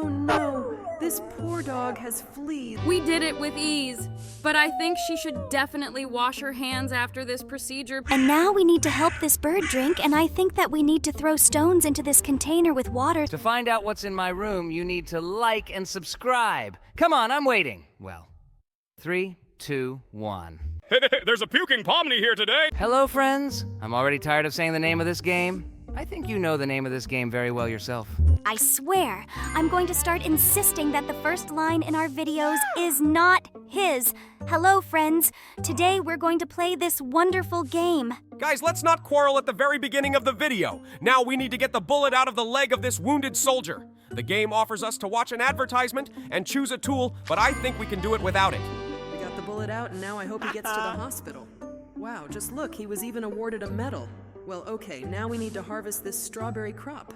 Oh no, this poor dog has fleas. We did it with ease, but I think she should definitely wash her hands after this procedure. And now we need to help this bird drink, and I think that we need to throw stones into this container with water. To find out what's in my room, you need to like and subscribe. Come on, I'm waiting. Well, 3, 2, 1. There's a puking Pomni here today. Hello, friends. I'm already tired of saying the name of this game. I think you know the name of this game very well yourself. I swear, I'm going to start insisting that the first line in our videos is not his. Hello, friends. Today we're going to play this wonderful game. Guys, let's not quarrel at the very beginning of the video. Now we need to get the bullet out of the leg of this wounded soldier. The game offers us to watch an advertisement and choose a tool, but I think we can do it without it. We got the bullet out, and now I hope he gets to the hospital. Wow, just look, he was even awarded a medal. Well, okay, now we need to harvest this strawberry crop.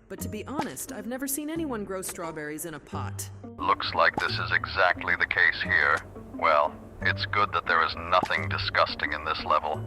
But to be honest, I've never seen anyone grow strawberries in a pot. Looks like this is exactly the case here. Well, it's good that there is nothing disgusting in this level.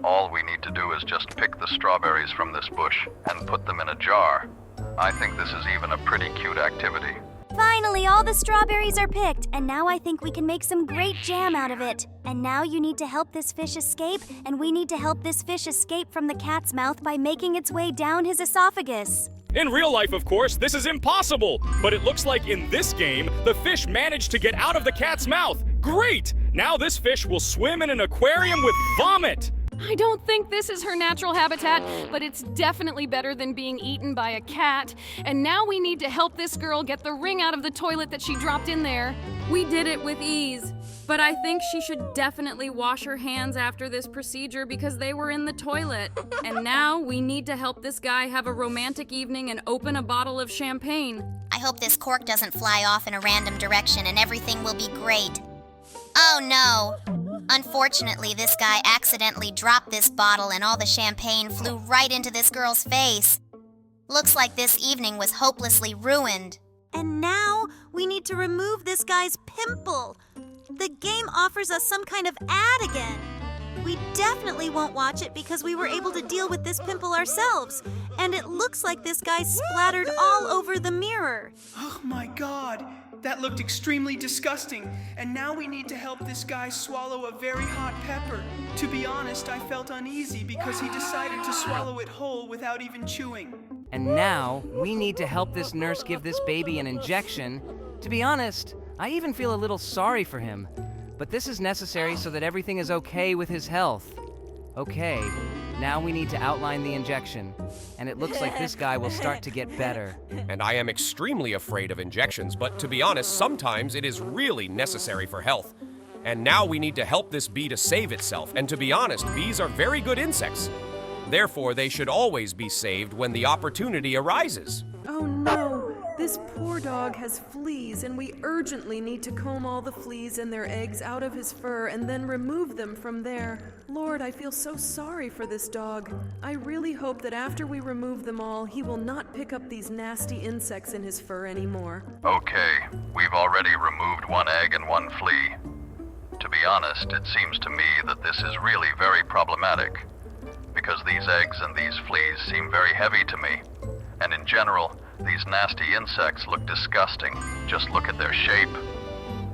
All we need to do is just pick the strawberries from this bush and put them in a jar. I think this is even a pretty cute activity. Finally, all the strawberries are picked, and now I think we can make some great jam out of it. And now you need to help this fish escape, and we need to help this fish escape from the cat's mouth by making its way down his esophagus. In real life, of course, this is impossible. But it looks like in this game, the fish managed to get out of the cat's mouth. Great! Now this fish will swim in an aquarium with vomit. I don't think this is her natural habitat, but it's definitely better than being eaten by a cat. And now we need to help this girl get the ring out of the toilet that she dropped in there. We did it with ease, but I think she should definitely wash her hands after this procedure because they were in the toilet. And now we need to help this guy have a romantic evening and open a bottle of champagne. I hope this cork doesn't fly off in a random direction and everything will be great. Oh no! Unfortunately, this guy accidentally dropped this bottle and all the champagne flew right into this girl's face. Looks like this evening was hopelessly ruined. And now we need to remove this guy's pimple. The game offers us some kind of ad again. We definitely won't watch it because we were able to deal with this pimple ourselves. And it looks like this guy splattered all over the mirror. Oh my god, that looked extremely disgusting. And now we need to help this guy swallow a very hot pepper. To be honest, I felt uneasy because he decided to swallow it whole without even chewing. And now we need to help this nurse give this baby an injection. To be honest, I even feel a little sorry for him. But this is necessary so that everything is okay with his health. Okay, now we need to outline the injection. And it looks like this guy will start to get better. And I am extremely afraid of injections, but to be honest, sometimes it is really necessary for health. And now we need to help this bee to save itself. And to be honest, bees are very good insects. Therefore, they should always be saved when the opportunity arises. Oh no, this poor dog has fleas, and we urgently need to comb all the fleas and their eggs out of his fur and then remove them from there. Lord, I feel so sorry for this dog. I really hope that after we remove them all, he will not pick up these nasty insects in his fur anymore. Okay, we've already removed one egg and one flea. To be honest, it seems to me that this is really very problematic, because these eggs and these fleas seem very heavy to me. And in general, these nasty insects look disgusting. Just look at their shape.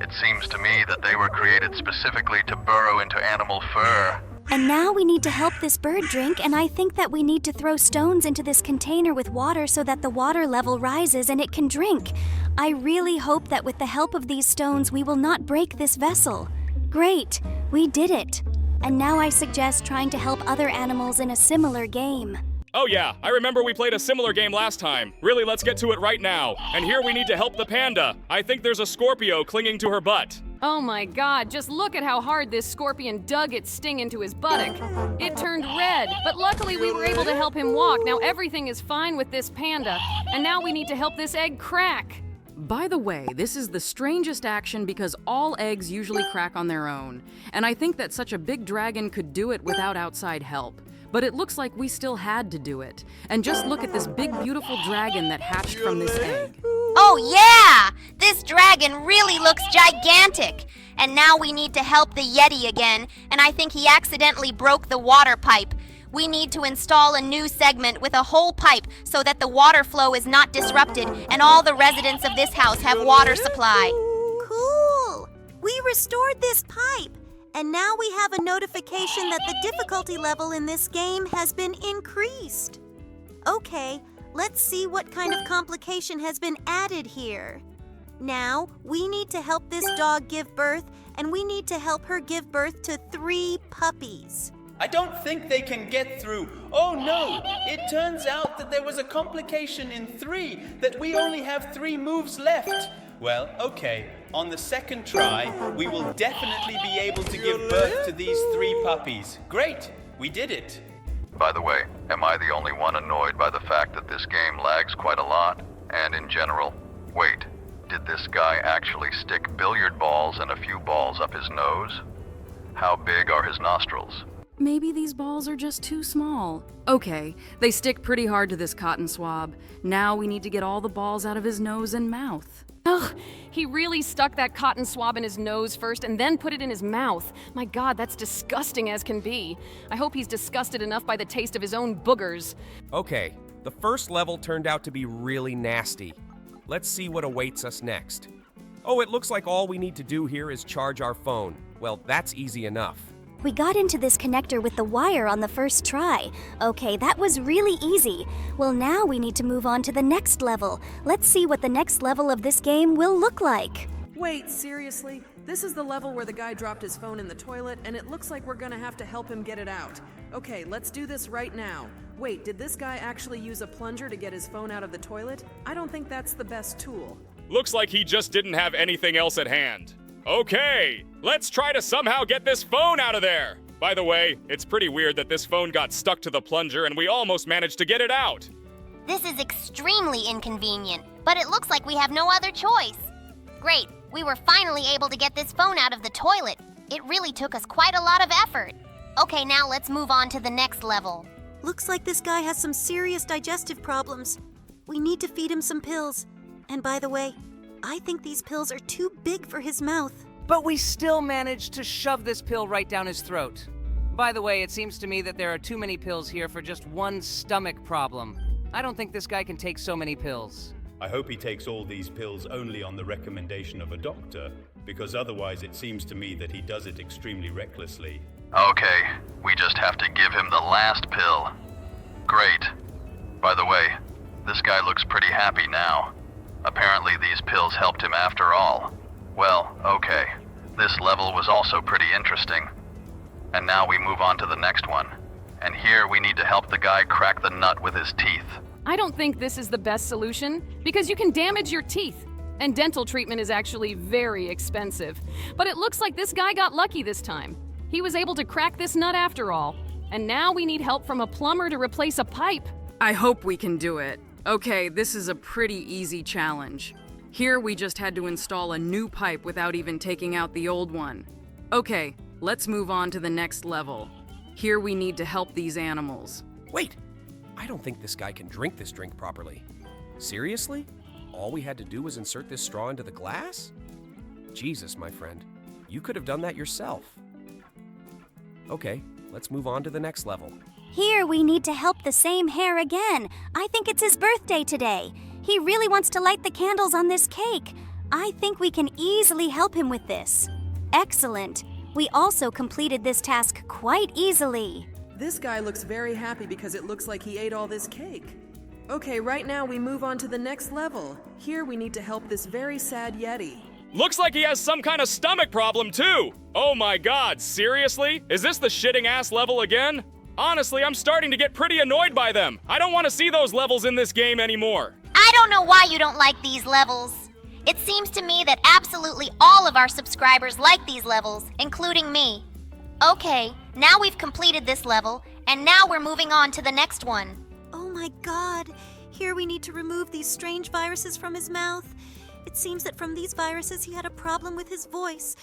It seems to me that they were created specifically to burrow into animal fur. And now we need to help this bird drink, and I think that we need to throw stones into this container with water so that the water level rises and it can drink. I really hope that with the help of these stones we will not break this vessel. Great, we did it. And now I suggest trying to help other animals in a similar game. Oh yeah, I remember we played a similar game last time. Really, let's get to it right now. And here we need to help the panda. I think there's a Scorpio clinging to her butt. Oh my god, just look at how hard this scorpion dug its sting into his buttock. It turned red, but luckily we were able to help him walk. Now everything is fine with this panda, and now we need to help this egg crack. By the way, this is the strangest action because all eggs usually crack on their own, and I think that such a big dragon could do it without outside help. But it looks like we still had to do it. And just look at this big, beautiful dragon that hatched from this egg. Oh yeah! This dragon really looks gigantic! And now we need to help the Yeti again, and I think he accidentally broke the water pipe. We need to install a new segment with a whole pipe so that the water flow is not disrupted and all the residents of this house have water supply. Cool! We restored this pipe, and now we have a notification that the difficulty level in this game has been increased. Okay, let's see what kind of complication has been added here. Now, we need to help this dog give birth, and we need to help her give birth to 3 puppies. I don't think they can get through. Oh no! It turns out that there was a complication in 3, that we only have 3 moves left. Well, okay. On the second try, we will definitely be able to give birth to these 3 puppies. Great! We did it! By the way, am I the only one annoyed by the fact that this game lags quite a lot? And in general, wait, did this guy actually stick billiard balls and a few balls up his nose? How big are his nostrils? Maybe these balls are just too small. Okay, they stick pretty hard to this cotton swab. Now we need to get all the balls out of his nose and mouth. Ugh, he really stuck that cotton swab in his nose first and then put it in his mouth. My God, that's disgusting as can be. I hope he's disgusted enough by the taste of his own boogers. Okay, the first level turned out to be really nasty. Let's see what awaits us next. Oh, it looks like all we need to do here is charge our phone. Well, that's easy enough. We got into this connector with the wire on the first try. Okay, that was really easy. Well, now we need to move on to the next level. Let's see what the next level of this game will look like. Wait, seriously? This is the level where the guy dropped his phone in the toilet, and it looks like we're gonna have to help him get it out. Okay, let's do this right now. Wait, did this guy actually use a plunger to get his phone out of the toilet? I don't think that's the best tool. Looks like he just didn't have anything else at hand. Okay, let's try to somehow get this phone out of there. By the way, it's pretty weird that this phone got stuck to the plunger and we almost managed to get it out. This is extremely inconvenient, but it looks like we have no other choice. Great, we were finally able to get this phone out of the toilet. It really took us quite a lot of effort. Okay, now let's move on to the next level. Looks like this guy has some serious digestive problems. We need to feed him some pills. And by the way, I think these pills are too big for his mouth. But we still managed to shove this pill right down his throat. By the way, it seems to me that there are too many pills here for just one stomach problem. I don't think this guy can take so many pills. I hope he takes all these pills only on the recommendation of a doctor, because otherwise it seems to me that he does it extremely recklessly. Okay, we just have to give him the last pill. Great. By the way, this guy looks pretty happy now. Apparently these pills helped him after all. Well, okay. This level was also pretty interesting. And now we move on to the next one. And here we need to help the guy crack the nut with his teeth. I don't think this is the best solution because you can damage your teeth. And dental treatment is actually very expensive. But it looks like this guy got lucky this time. He was able to crack this nut after all. And now we need help from a plumber to replace a pipe. I hope we can do it. Okay, this is a pretty easy challenge. Here we just had to install a new pipe without even taking out the old one. Okay, let's move on to the next level. Here we need to help these animals. Wait, I don't think this guy can drink this drink properly. Seriously? All we had to do was insert this straw into the glass? Jesus, my friend, you could have done that yourself. Okay, let's move on to the next level. Here we need to help the same hare again. I think it's his birthday today. He really wants to light the candles on this cake. I think we can easily help him with this. Excellent. We also completed this task quite easily. This guy looks very happy because it looks like he ate all this cake. Okay, right now we move on to the next level. Here we need to help this very sad Yeti. Looks like he has some kind of stomach problem too. Oh my God, seriously? Is this the shitting ass level again? Honestly, I'm starting to get pretty annoyed by them. I don't want to see those levels in this game anymore. I don't know why you don't like these levels. It seems to me that absolutely all of our subscribers like these levels, including me. Okay, now we've completed this level, and now we're moving on to the next one. Oh my God! Here we need to remove these strange viruses from his mouth. It seems that from these viruses he had a problem with his voice,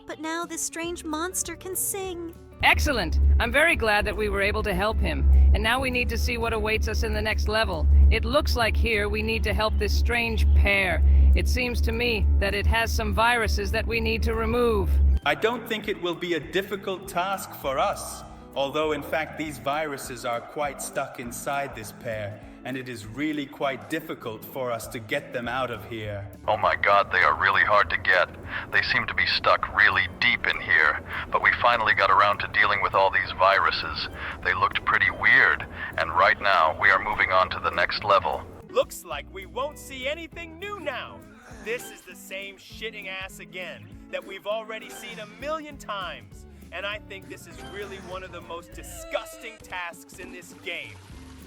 but now this strange monster can sing. Excellent! I'm very glad that we were able to help him. And now we need to see what awaits us in the next level. It looks like here we need to help this strange pair. It seems to me that it has some viruses that we need to remove. I don't think it will be a difficult task for us. Although in fact these viruses are quite stuck inside this pair, and it is really quite difficult for us to get them out of here. Oh my god, they are really hard to get. They seem to be stuck really deep in here, but we finally got around to dealing with all these viruses. They looked pretty weird, and right now we are moving on to the next level. Looks like we won't see anything new now. This is the same shitting ass again that we've already seen 1,000,000 times. And I think this is really one of the most disgusting tasks in this game.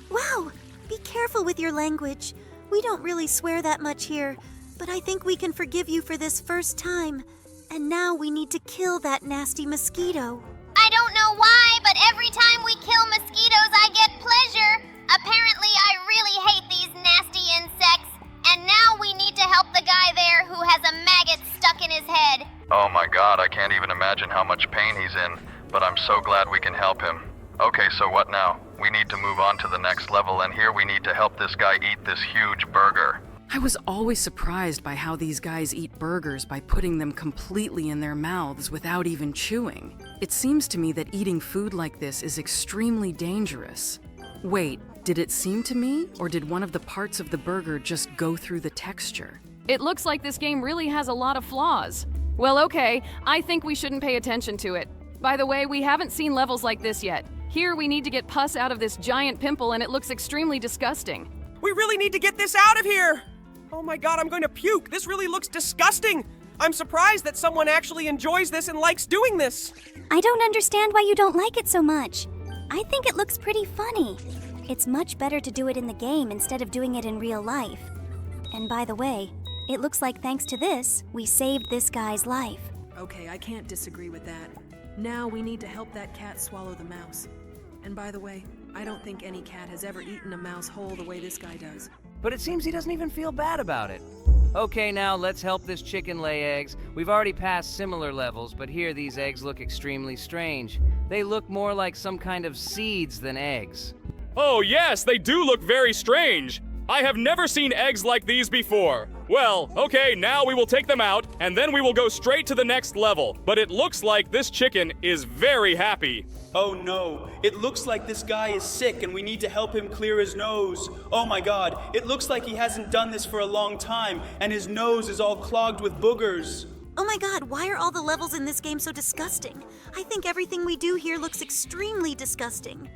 Wow! Be careful with your language. We don't really swear that much here, but I think we can forgive you for this first time. And now we need to kill that nasty mosquito. I don't know why, but every time we kill mosquitoes, I get pleasure. Apparently, I really hate these nasty insects. And now we need to help the guy there who has a maggot stuck in his head. Oh my god, I can't even imagine how much pain he's in, but I'm so glad we can help him. Okay, so what now? We need to move on to the next level, and here we need to help this guy eat this huge burger. I was always surprised by how these guys eat burgers by putting them completely in their mouths without even chewing. It seems to me that eating food like this is extremely dangerous. Wait, did it seem to me, or did one of the parts of the burger just go through the texture? It looks like this game really has a lot of flaws. Well, okay, I think we shouldn't pay attention to it. By the way, we haven't seen levels like this yet. Here we need to get pus out of this giant pimple, and it looks extremely disgusting. We really need to get this out of here! Oh my god, I'm going to puke. This really looks disgusting. I'm surprised that someone actually enjoys this and likes doing this. I don't understand why you don't like it so much. I think it looks pretty funny. It's much better to do it in the game instead of doing it in real life. And by the way, it looks like thanks to this, we saved this guy's life. Okay, I can't disagree with that. Now we need to help that cat swallow the mouse. And by the way, I don't think any cat has ever eaten a mouse whole the way this guy does. But it seems he doesn't even feel bad about it. Okay, now let's help this chicken lay eggs. We've already passed similar levels, but here these eggs look extremely strange. They look more like some kind of seeds than eggs. Oh yes, they do look very strange. I have never seen eggs like these before. Well, okay, now we will take them out, and then we will go straight to the next level. But it looks like this chicken is very happy. Oh no, it looks like this guy is sick and we need to help him clear his nose. Oh my god, it looks like he hasn't done this for a long time and his nose is all clogged with boogers. Oh my god, why are all the levels in this game so disgusting? I think everything we do here looks extremely disgusting.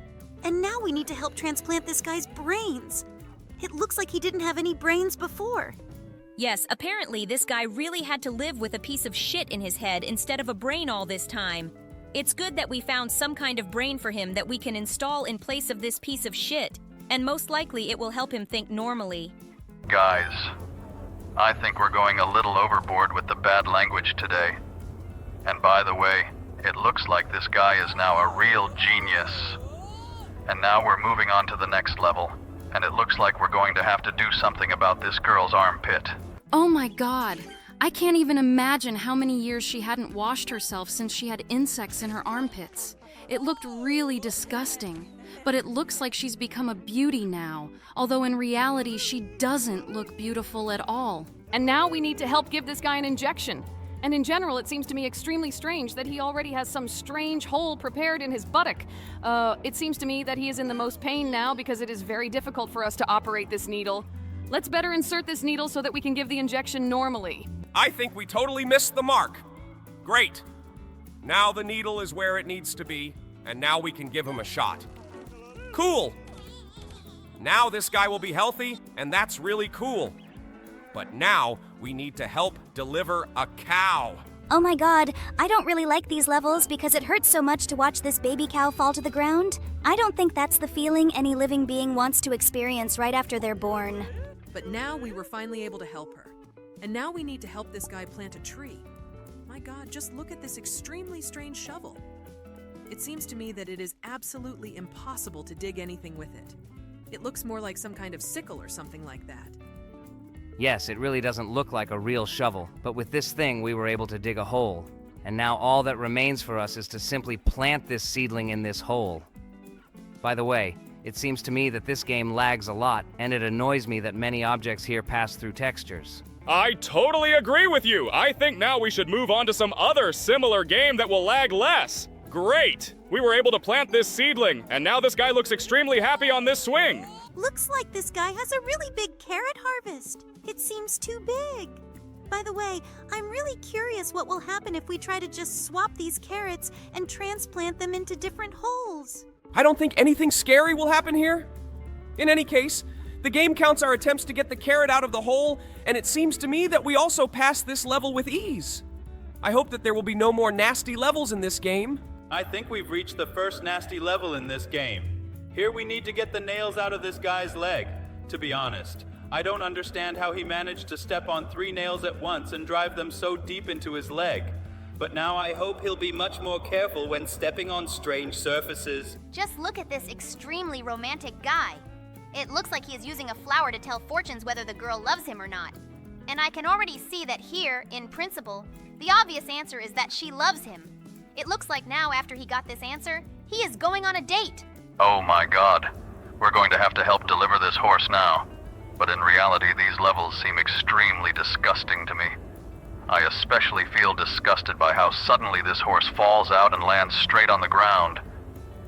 And now we need to help transplant this guy's brains. It looks like he didn't have any brains before. Yes, apparently this guy really had to live with a piece of shit in his head instead of a brain all this time. It's good that we found some kind of brain for him that we can install in place of this piece of shit, and most likely it will help him think normally. Guys, I think we're going a little overboard with the bad language today. And by the way, it looks like this guy is now a real genius. And now we're moving on to the next level, and it looks like we're going to have to do something about this girl's armpit. Oh my god, I can't even imagine how many years she hadn't washed herself since she had insects in her armpits. It looked really disgusting, but it looks like she's become a beauty now, although in reality she doesn't look beautiful at all. And now we need to help give this guy an injection. And in general, it seems to me extremely strange that he already has some strange hole prepared in his buttock. It seems to me that he is in the most pain now because it is very difficult for us to operate this needle. Let's better insert this needle so that we can give the injection normally. I think we totally missed the mark. Great. Now the needle is where it needs to be, and now we can give him a shot. Cool. Now this guy will be healthy, and that's really cool. But now we need to help deliver a cow. Oh my god, I don't really like these levels because it hurts so much to watch this baby cow fall to the ground. I don't think that's the feeling any living being wants to experience right after they're born. But now we were finally able to help her. And now we need to help this guy plant a tree. My god, just look at this extremely strange shovel. It seems to me that it is absolutely impossible to dig anything with it. It looks more like some kind of sickle or something like that. Yes, it really doesn't look like a real shovel, but with this thing we were able to dig a hole. And now all that remains for us is to simply plant this seedling in this hole. By the way, it seems to me that this game lags a lot, and it annoys me that many objects here pass through textures. I totally agree with you. I think now we should move on to some other similar game that will lag less. Great! We were able to plant this seedling, and now this guy looks extremely happy on this swing. Looks like this guy has a really big carrot harvest. It seems too big. By the way, I'm really curious what will happen if we try to just swap these carrots and transplant them into different holes. I don't think anything scary will happen here. In any case, the game counts our attempts to get the carrot out of the hole, and it seems to me that we also passed this level with ease. I hope that there will be no more nasty levels in this game. I think we've reached the first nasty level in this game. Here we need to get the nails out of this guy's leg. To be honest, I don't understand how he managed to step on 3 nails at once and drive them so deep into his leg. But now I hope he'll be much more careful when stepping on strange surfaces. Just look at this extremely romantic guy. It looks like he is using a flower to tell fortunes whether the girl loves him or not. And I can already see that here, in principle, the obvious answer is that she loves him. It looks like now, after he got this answer, he is going on a date. Oh my God. We're going to have to help deliver this horse now. But in reality, these levels seem extremely disgusting to me. I especially feel disgusted by how suddenly this horse falls out and lands straight on the ground.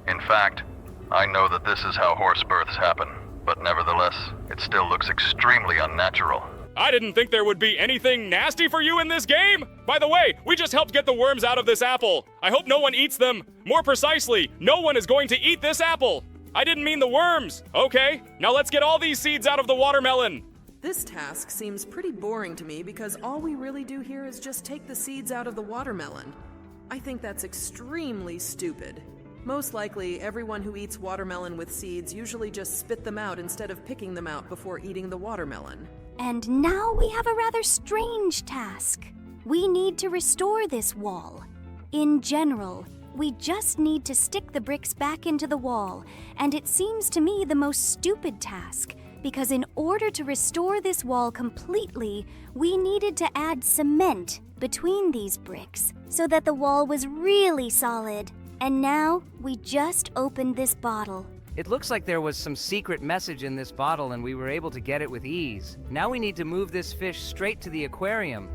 In fact, I know that this is how horse births happen, but nevertheless, it still looks extremely unnatural. I didn't think there would be anything nasty for you in this game. By the way, we just helped get the worms out of this apple. I hope no one eats them. More precisely, no one is going to eat this apple. I didn't mean the worms. Okay, now let's get all these seeds out of the watermelon. This task seems pretty boring to me because all we really do here is just take the seeds out of the watermelon. I think that's extremely stupid. Most likely, everyone who eats watermelon with seeds usually just spit them out instead of picking them out before eating the watermelon. And now we have a rather strange task. We need to restore this wall. In general, we just need to stick the bricks back into the wall, and it seems to me the most stupid task, because in order to restore this wall completely, we needed to add cement between these bricks so that the wall was really solid. And now, we just opened this bottle. It looks like there was some secret message in this bottle and we were able to get it with ease. Now we need to move this fish straight to the aquarium.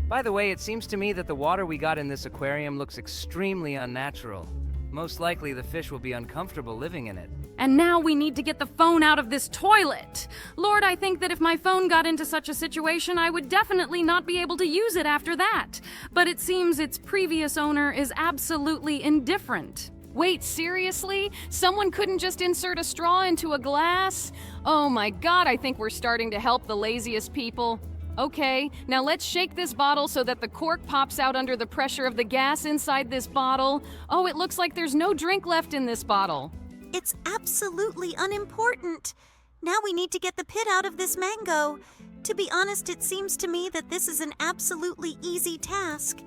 By the way, it seems to me that the water we got in this aquarium looks extremely unnatural. Most likely the fish will be uncomfortable living in it. And now we need to get the phone out of this toilet. Lord, I think that if my phone got into such a situation, I would definitely not be able to use it after that. But it seems its previous owner is absolutely indifferent. Wait, seriously? Someone couldn't just insert a straw into a glass? Oh my God, I think we're starting to help the laziest people. Okay, now let's shake this bottle so that the cork pops out under the pressure of the gas inside this bottle. Oh, it looks like there's no drink left in this bottle. It's absolutely unimportant. Now we need to get the pit out of this mango. To be honest, it seems to me that this is an absolutely easy task.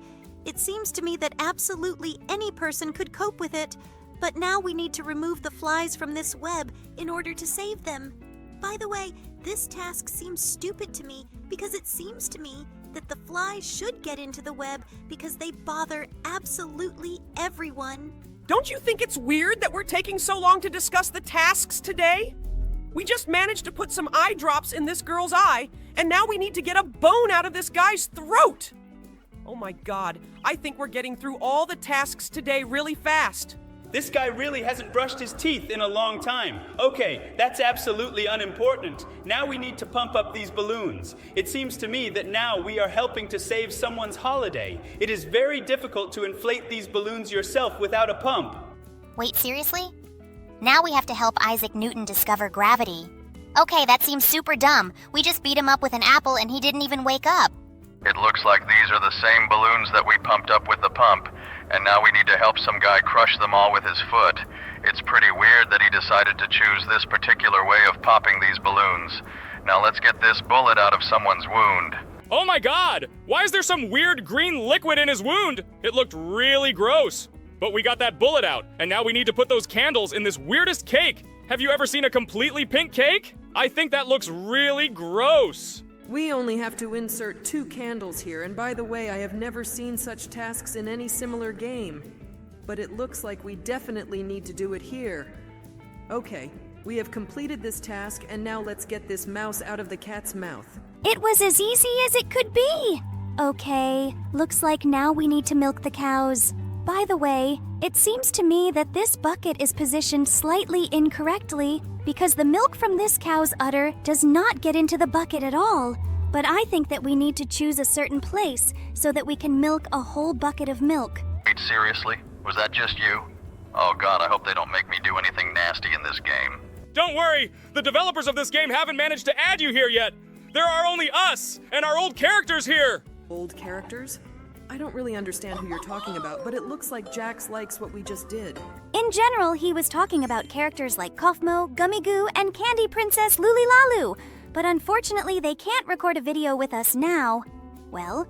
It seems to me that absolutely any person could cope with it. But now we need to remove the flies from this web in order to save them. By the way, this task seems stupid to me because it seems to me that the flies should get into the web because they bother absolutely everyone. Don't you think it's weird that we're taking so long to discuss the tasks today? We just managed to put some eye drops in this girl's eye, and now we need to get a bone out of this guy's throat. Oh my God, I think we're getting through all the tasks today really fast. This guy really hasn't brushed his teeth in a long time. Okay, that's absolutely unimportant. Now we need to pump up these balloons. It seems to me that now we are helping to save someone's holiday. It is very difficult to inflate these balloons yourself without a pump. Wait, seriously? Now we have to help Isaac Newton discover gravity. Okay, that seems super dumb. We just beat him up with an apple and he didn't even wake up. It looks like these are the same balloons that we pumped up with the pump, and now we need to help some guy crush them all with his foot. It's pretty weird that he decided to choose this particular way of popping these balloons. Now let's get this bullet out of someone's wound. Oh my God! Why is there some weird green liquid in his wound? It looked really gross. But we got that bullet out, and now we need to put those candles in this weirdest cake. Have you ever seen a completely pink cake? I think that looks really gross. We only have to insert 2 candles here, and by the way, I have never seen such tasks in any similar game. But it looks like we definitely need to do it here. Okay, we have completed this task, and now let's get this mouse out of the cat's mouth. It was as easy as it could be. Okay, looks like now we need to milk the cows. By the way, it seems to me that this bucket is positioned slightly incorrectly because the milk from this cow's udder does not get into the bucket at all. But I think that we need to choose a certain place so that we can milk a whole bucket of milk. Wait, seriously? Was that just you? Oh god, I hope they don't make me do anything nasty in this game. Don't worry! The developers of this game haven't managed to add you here yet! There are only us and our old characters here! Old characters? I don't really understand who you're talking about, but it looks like Jax likes what we just did. In general, he was talking about characters like Kaufmo, Gummy Goo, and Candy Princess Lulilalu. But unfortunately, they can't record a video with us now. Well,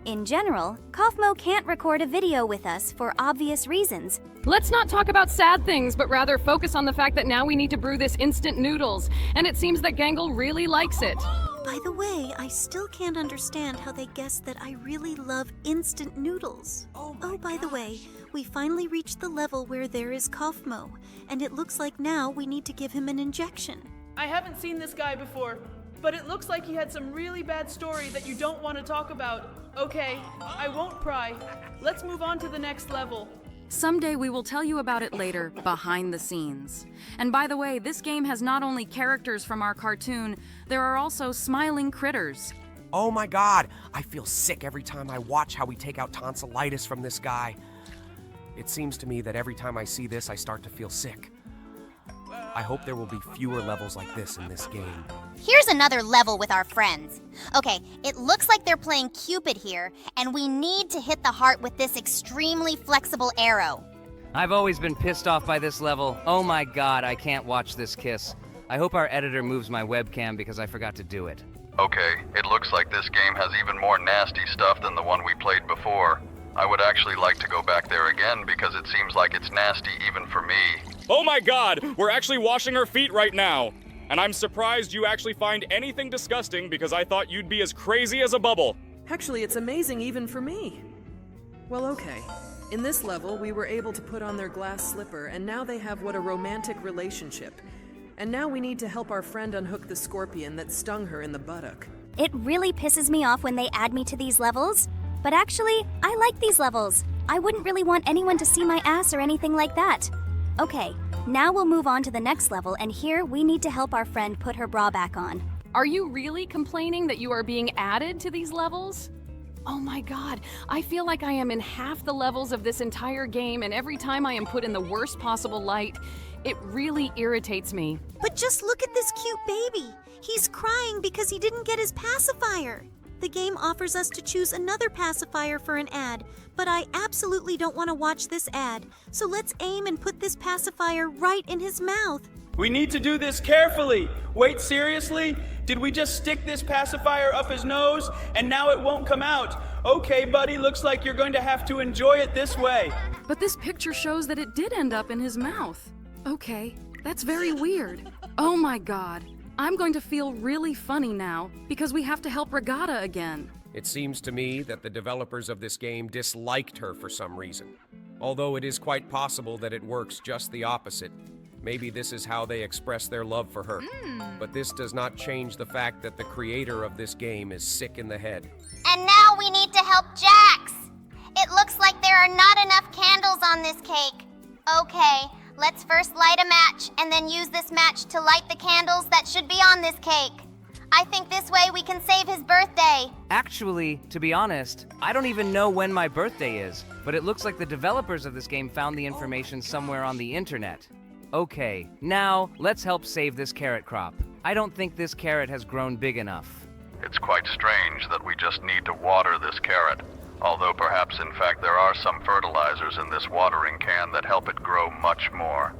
in general, Kaufmo can't record a video with us for obvious reasons. Let's not talk about sad things, but rather focus on the fact that now we need to brew this instant noodles, and it seems that Gangle really likes it. By the way, I still can't understand how they guessed that I really love instant noodles. Oh, by the way, we finally reached the level where there is Kaufmo, and it looks like now we need to give him an injection. I haven't seen this guy before, but it looks like he had some really bad story that you don't want to talk about. Okay, I won't pry. Let's move on to the next level. Someday we will tell you about it later, behind the scenes. And by the way, this game has not only characters from our cartoon, there are also smiling critters. Oh my god, I feel sick every time I watch how we take out tonsillitis from this guy. It seems to me that every time I see this, I start to feel sick. I hope there will be fewer levels like this in this game. Here's another level with our friends. Okay, it looks like they're playing Cupid here, and we need to hit the heart with this extremely flexible arrow. I've always been pissed off by this level. Oh my god, I can't watch this kiss. I hope our editor moves my webcam because I forgot to do it. Okay, it looks like this game has even more nasty stuff than the one we played before. I would actually like to go back there again because it seems like it's nasty even for me. Oh my god, we're actually washing our feet right now. And I'm surprised you actually find anything disgusting because I thought you'd be as crazy as a bubble. Actually, it's amazing even for me. Well, okay. In this level, we were able to put on their glass slipper, and now they have what a romantic relationship. And now we need to help our friend unhook the scorpion that stung her in the buttock. It really pisses me off when they add me to these levels. But actually, I like these levels. I wouldn't really want anyone to see my ass or anything like that. Okay, now we'll move on to the next level, and here we need to help our friend put her bra back on. Are you really complaining that you are being added to these levels? Oh my god, I feel like I am in half the levels of this entire game, and every time I am put in the worst possible light, it really irritates me. But just look at this cute baby. He's crying because he didn't get his pacifier. The game offers us to choose another pacifier for an ad, but I absolutely don't want to watch this ad. So let's aim and put this pacifier right in his mouth. We need to do this carefully. Wait, seriously? Did we just stick this pacifier up his nose and now it won't come out? Okay, buddy, looks like you're going to have to enjoy it this way. But this picture shows that it did end up in his mouth. Okay, that's very weird. Oh my god. I'm going to feel really funny now because we have to help Regatta again. It seems to me that the developers of this game disliked her for some reason. Although it is quite possible that it works just the opposite. Maybe this is how they express their love for her. But this does not change the fact that the creator of this game is sick in the head. And now we need to help Jax. It looks like there are not enough candles on this cake. Okay, let's first light a match and then use this match to light the candles that should be on this cake. I think this way we can save his birthday. Actually, to be honest, I don't even know when my birthday is, but it looks like the developers of this game found the information somewhere on the internet. Okay, now let's help save this carrot crop. I don't think this carrot has grown big enough. It's quite strange that we just need to water this carrot. Although perhaps in fact there are some fertilizers in this watering can that help it grow much more.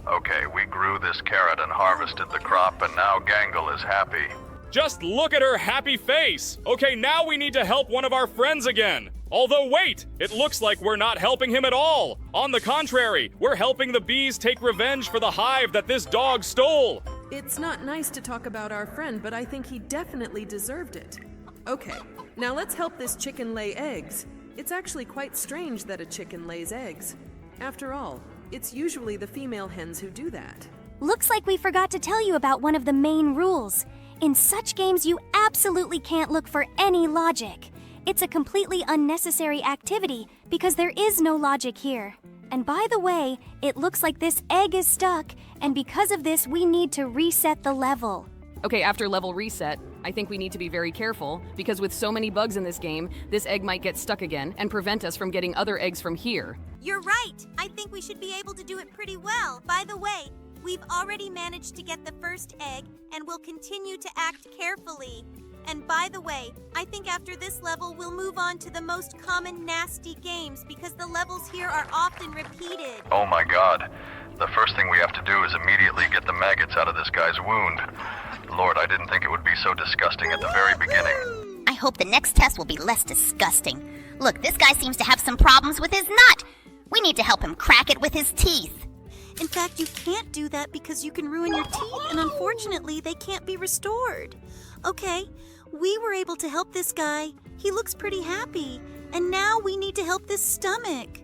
Okay, we grew this carrot and harvested the crop, and now Gangle is happy. Just look at her happy face! Okay, now we need to help one of our friends again! Although wait, it looks like we're not helping him at all! On the contrary, we're helping the bees take revenge for the hive that this dog stole! It's not nice to talk about our friend, but I think he definitely deserved it. Okay, now let's help this chicken lay eggs. It's actually quite strange that a chicken lays eggs. After all, it's usually the female hens who do that. Looks like we forgot to tell you about one of the main rules. In such games, you absolutely can't look for any logic. It's a completely unnecessary activity because there is no logic here. And by the way, it looks like this egg is stuck, and because of this, we need to reset the level. Okay, after level reset, I think we need to be very careful because with so many bugs in this game, this egg might get stuck again and prevent us from getting other eggs from here. You're right. I think we should be able to do it pretty well. By the way, we've already managed to get the first egg, and we'll continue to act carefully. And by the way, I think after this level, we'll move on to the most common nasty games because the levels here are often repeated. Oh my god. The first thing we have to do is immediately get the maggots out of this guy's wound. Lord, I didn't think it would be so disgusting at the very beginning. I hope the next test will be less disgusting. Look, this guy seems to have some problems with his nut. We need to help him crack it with his teeth. In fact, you can't do that because you can ruin your teeth, and unfortunately, they can't be restored. Okay, we were able to help this guy. He looks pretty happy. And now we need to help this stomach.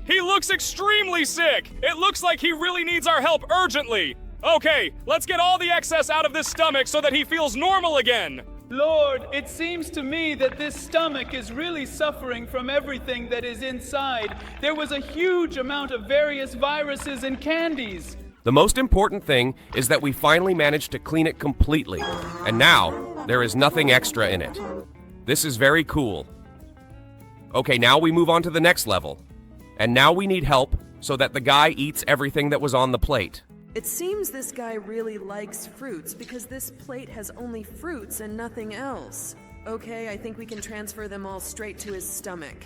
He looks extremely sick! It looks like he really needs our help urgently! Okay, let's get all the excess out of this stomach so that he feels normal again! Lord, it seems to me that this stomach is really suffering from everything that is inside. There was a huge amount of various viruses and candies. The most important thing is that we finally managed to clean it completely, and now there is nothing extra in it. This is very cool. Okay, now we move on to the next level. And now we need help so that the guy eats everything that was on the plate. It seems this guy really likes fruits because this plate has only fruits and nothing else. Okay, I think we can transfer them all straight to his stomach.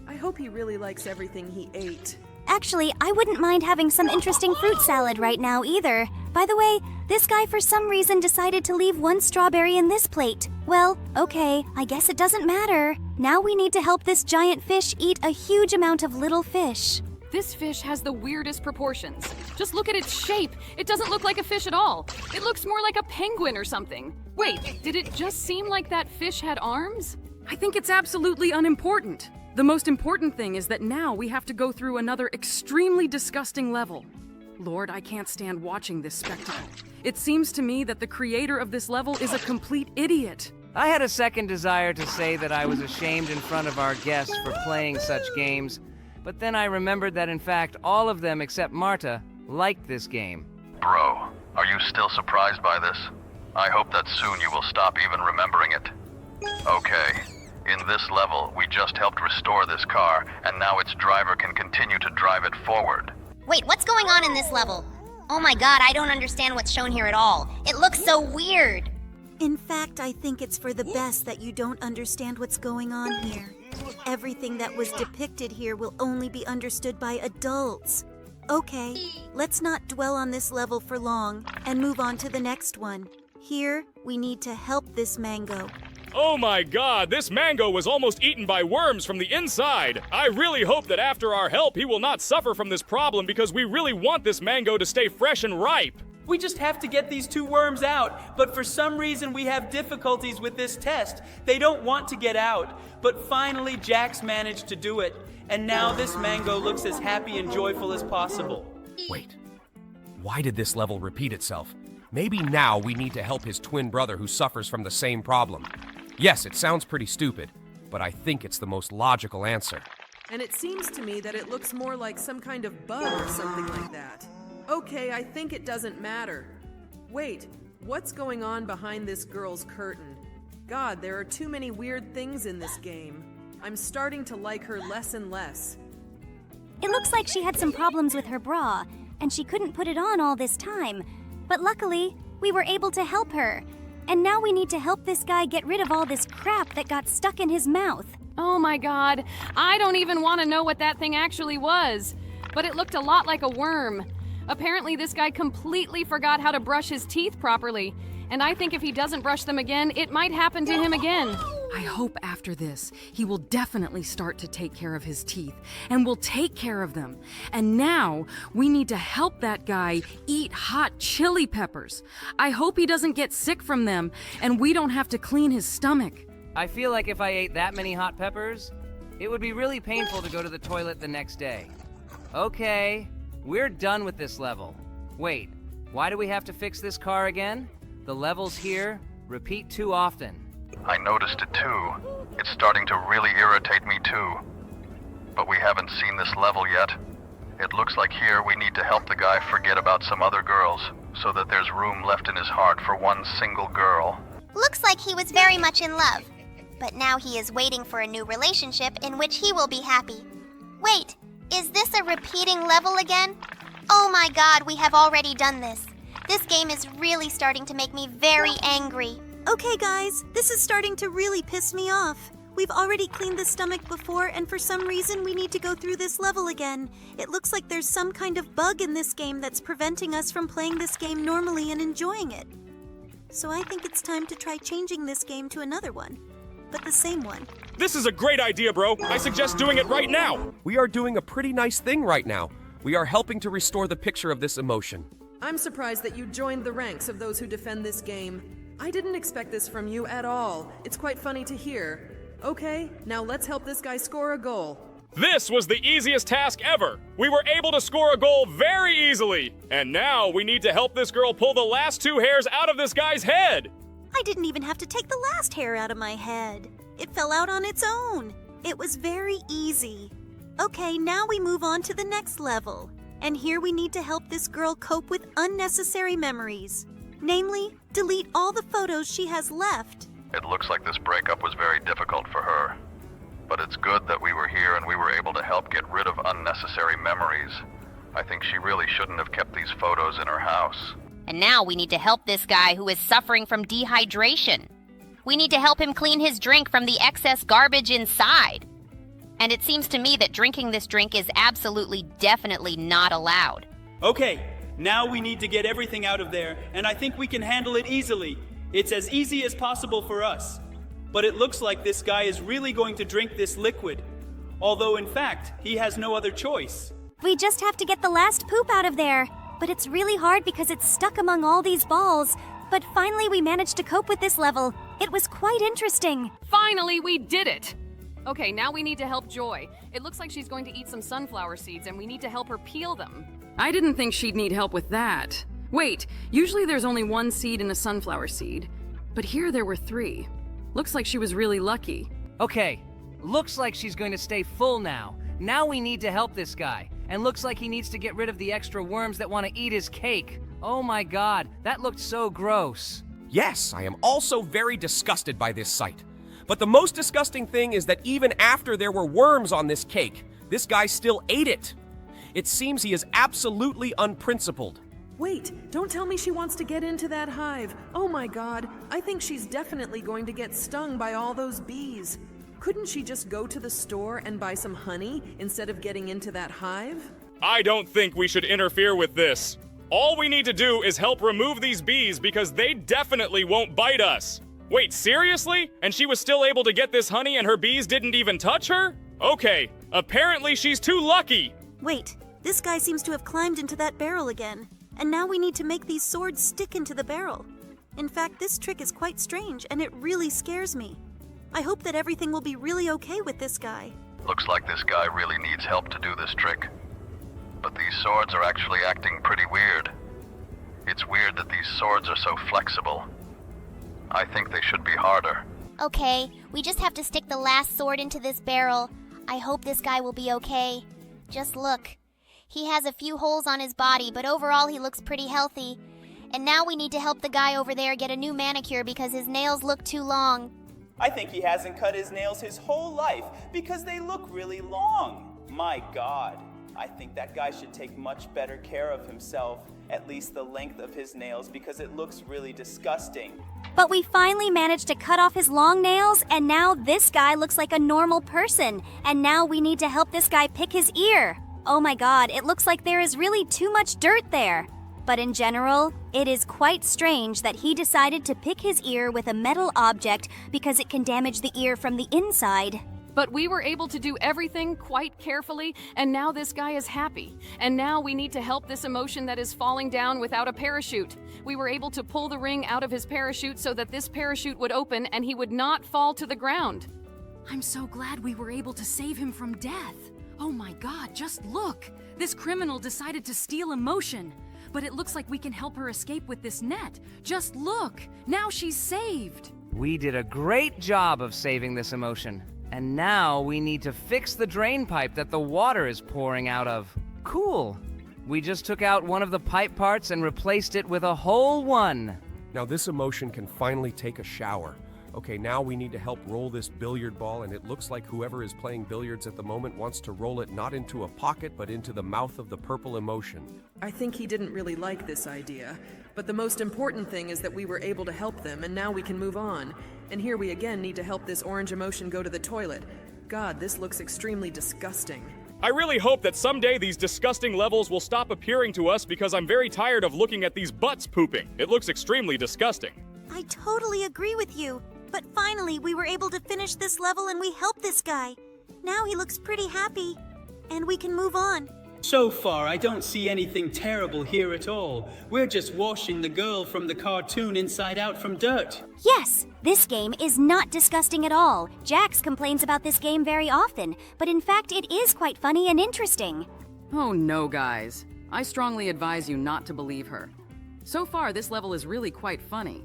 I hope he really likes everything he ate. Actually, I wouldn't mind having some interesting fruit salad right now either. By the way, this guy for some reason decided to leave one strawberry in this plate. Well, okay, I guess it doesn't matter. Now we need to help this giant fish eat a huge amount of little fish. This fish has the weirdest proportions. Just look at its shape. It doesn't look like a fish at all. It looks more like a penguin or something. Wait, did it just seem like that fish had arms? I think it's absolutely unimportant. The most important thing is that now we have to go through another extremely disgusting level. Lord, I can't stand watching this spectacle. It seems to me that the creator of this level is a complete idiot. I had a second desire to say that I was ashamed in front of our guests for playing such games, but then I remembered that in fact all of them except Marta liked this game. Bro, are you still surprised by this? I hope that soon you will stop even remembering it. Okay. In this level, we just helped restore this car, and now its driver can continue to drive it forward. Wait, what's going on in this level? Oh my god, I don't understand what's shown here at all. It looks so weird. In fact, I think it's for the best that you don't understand what's going on here. Everything that was depicted here will only be understood by adults. Okay, let's not dwell on this level for long and move on to the next one. Here, we need to help this mango. Oh my god, this mango was almost eaten by worms from the inside. I really hope that after our help, he will not suffer from this problem because we really want this mango to stay fresh and ripe. We just have to get these 2 worms out, but for some reason we have difficulties with this test. They don't want to get out, but finally Jax managed to do it, and now this mango looks as happy and joyful as possible. Wait, why did this level repeat itself? Maybe now we need to help his twin brother who suffers from the same problem. Yes, it sounds pretty stupid, but I think it's the most logical answer. And it seems to me that it looks more like some kind of bug or something like that. Okay, I think it doesn't matter. Wait, what's going on behind this girl's curtain? God, there are too many weird things in this game. I'm starting to like her less and less. It looks like she had some problems with her bra, and she couldn't put it on all this time. But luckily, we were able to help her. And now we need to help this guy get rid of all this crap that got stuck in his mouth. Oh my god, I don't even want to know what that thing actually was. But it looked a lot like a worm. Apparently this guy completely forgot how to brush his teeth properly. And I think if he doesn't brush them again, it might happen to him again. I hope after this, he will definitely start to take care of his teeth, and will take care of them. And now, we need to help that guy eat hot chili peppers. I hope he doesn't get sick from them, and we don't have to clean his stomach. I feel like if I ate that many hot peppers, it would be really painful to go to the toilet the next day. Okay, we're done with this level. Wait, why do we have to fix this car again? The levels here repeat too often. I noticed it too. It's starting to really irritate me too. But we haven't seen this level yet. It looks like here we need to help the guy forget about some other girls, so that there's room left in his heart for one single girl. Looks like he was very much in love. But now he is waiting for a new relationship in which he will be happy. Wait, is this a repeating level again? Oh my god, we have already done this. This game is really starting to make me very angry. Okay, guys, this is starting to really piss me off. We've already cleaned the stomach before, and for some reason we need to go through this level again. It looks like there's some kind of bug in this game that's preventing us from playing this game normally and enjoying it. So I think it's time to try changing this game to another one, but the same one. This is a great idea, bro. I suggest doing it right now. We are doing a pretty nice thing right now. We are helping to restore the picture of this emotion. I'm surprised that you joined the ranks of those who defend this game. I didn't expect this from you at all. It's quite funny to hear. Okay, now let's help this guy score a goal. This was the easiest task ever. We were able to score a goal very easily. And now we need to help this girl pull the last 2 hairs out of this guy's head. I didn't even have to take the last hair out of my head. It fell out on its own. It was very easy. Okay, now we move on to the next level. And here we need to help this girl cope with unnecessary memories. Namely, delete all the photos she has left. It looks like this breakup was very difficult for her. But it's good that we were here and we were able to help get rid of unnecessary memories. I think she really shouldn't have kept these photos in her house. And now we need to help this guy who is suffering from dehydration. We need to help him clean his drink from the excess garbage inside. And it seems to me that drinking this drink is absolutely, definitely not allowed. Okay, now we need to get everything out of there, and I think we can handle it easily. It's as easy as possible for us. But it looks like this guy is really going to drink this liquid. Although, in fact, he has no other choice. We just have to get the last poop out of there. But it's really hard because it's stuck among all these balls. But finally we managed to cope with this level. It was quite interesting. Finally, we did it! Okay, now we need to help Joy. It looks like she's going to eat some sunflower seeds, and we need to help her peel them. I didn't think she'd need help with that. Wait, usually there's only 1 seed in a sunflower seed. But here there were 3. Looks like she was really lucky. Okay, looks like she's going to stay full now. Now we need to help this guy. And looks like he needs to get rid of the extra worms that want to eat his cake. Oh my god, that looked so gross. Yes, I am also very disgusted by this sight. But the most disgusting thing is that even after there were worms on this cake, this guy still ate it. It seems he is absolutely unprincipled. Wait, don't tell me she wants to get into that hive. Oh my god, I think she's definitely going to get stung by all those bees. Couldn't she just go to the store and buy some honey instead of getting into that hive? I don't think we should interfere with this. All we need to do is help remove these bees because they definitely won't bite us. Wait, seriously? And she was still able to get this honey and her bees didn't even touch her? Okay, apparently she's too lucky. Wait, this guy seems to have climbed into that barrel again. And now we need to make these swords stick into the barrel. In fact, this trick is quite strange and it really scares me. I hope that everything will be really okay with this guy. Looks like this guy really needs help to do this trick. But these swords are actually acting pretty weird. It's weird that these swords are so flexible. I think they should be harder. Okay, we just have to stick the last sword into this barrel. I hope this guy will be okay. Just look. He has a few holes on his body, but overall he looks pretty healthy. And now we need to help the guy over there get a new manicure because his nails look too long. I think he hasn't cut his nails his whole life because they look really long. My God, I think that guy should take much better care of himself, at least the length of his nails, because it looks really disgusting. But we finally managed to cut off his long nails, and now this guy looks like a normal person. And now we need to help this guy pick his ear. Oh my god, it looks like there is really too much dirt there. But in general, it is quite strange that he decided to pick his ear with a metal object because it can damage the ear from the inside. But we were able to do everything quite carefully, and now this guy is happy. And now we need to help this emotion that is falling down without a parachute. We were able to pull the ring out of his parachute so that this parachute would open and he would not fall to the ground. I'm so glad we were able to save him from death. Oh my god, just look! This criminal decided to steal emotion. But it looks like we can help her escape with this net. Just look! Now she's saved! We did a great job of saving this emotion. And now we need to fix the drain pipe that the water is pouring out of. Cool. We just took out one of the pipe parts and replaced it with a whole one. Now this emotion can finally take a shower. Okay, now we need to help roll this billiard ball, and it looks like whoever is playing billiards at the moment wants to roll it not into a pocket, but into the mouth of the purple emotion. I think he didn't really like this idea, but the most important thing is that we were able to help them, and now we can move on. And here we again need to help this orange emotion go to the toilet. God, this looks extremely disgusting. I really hope that someday these disgusting levels will stop appearing to us because I'm very tired of looking at these butts pooping. It looks extremely disgusting. I totally agree with you. But finally, we were able to finish this level and we helped this guy. Now he looks pretty happy, and we can move on. So far, I don't see anything terrible here at all. We're just washing the girl from the cartoon Inside Out from dirt. Yes, this game is not disgusting at all. Jax complains about this game very often, but in fact it is quite funny and interesting. Oh no, guys. I strongly advise you not to believe her. So far, this level is really quite funny.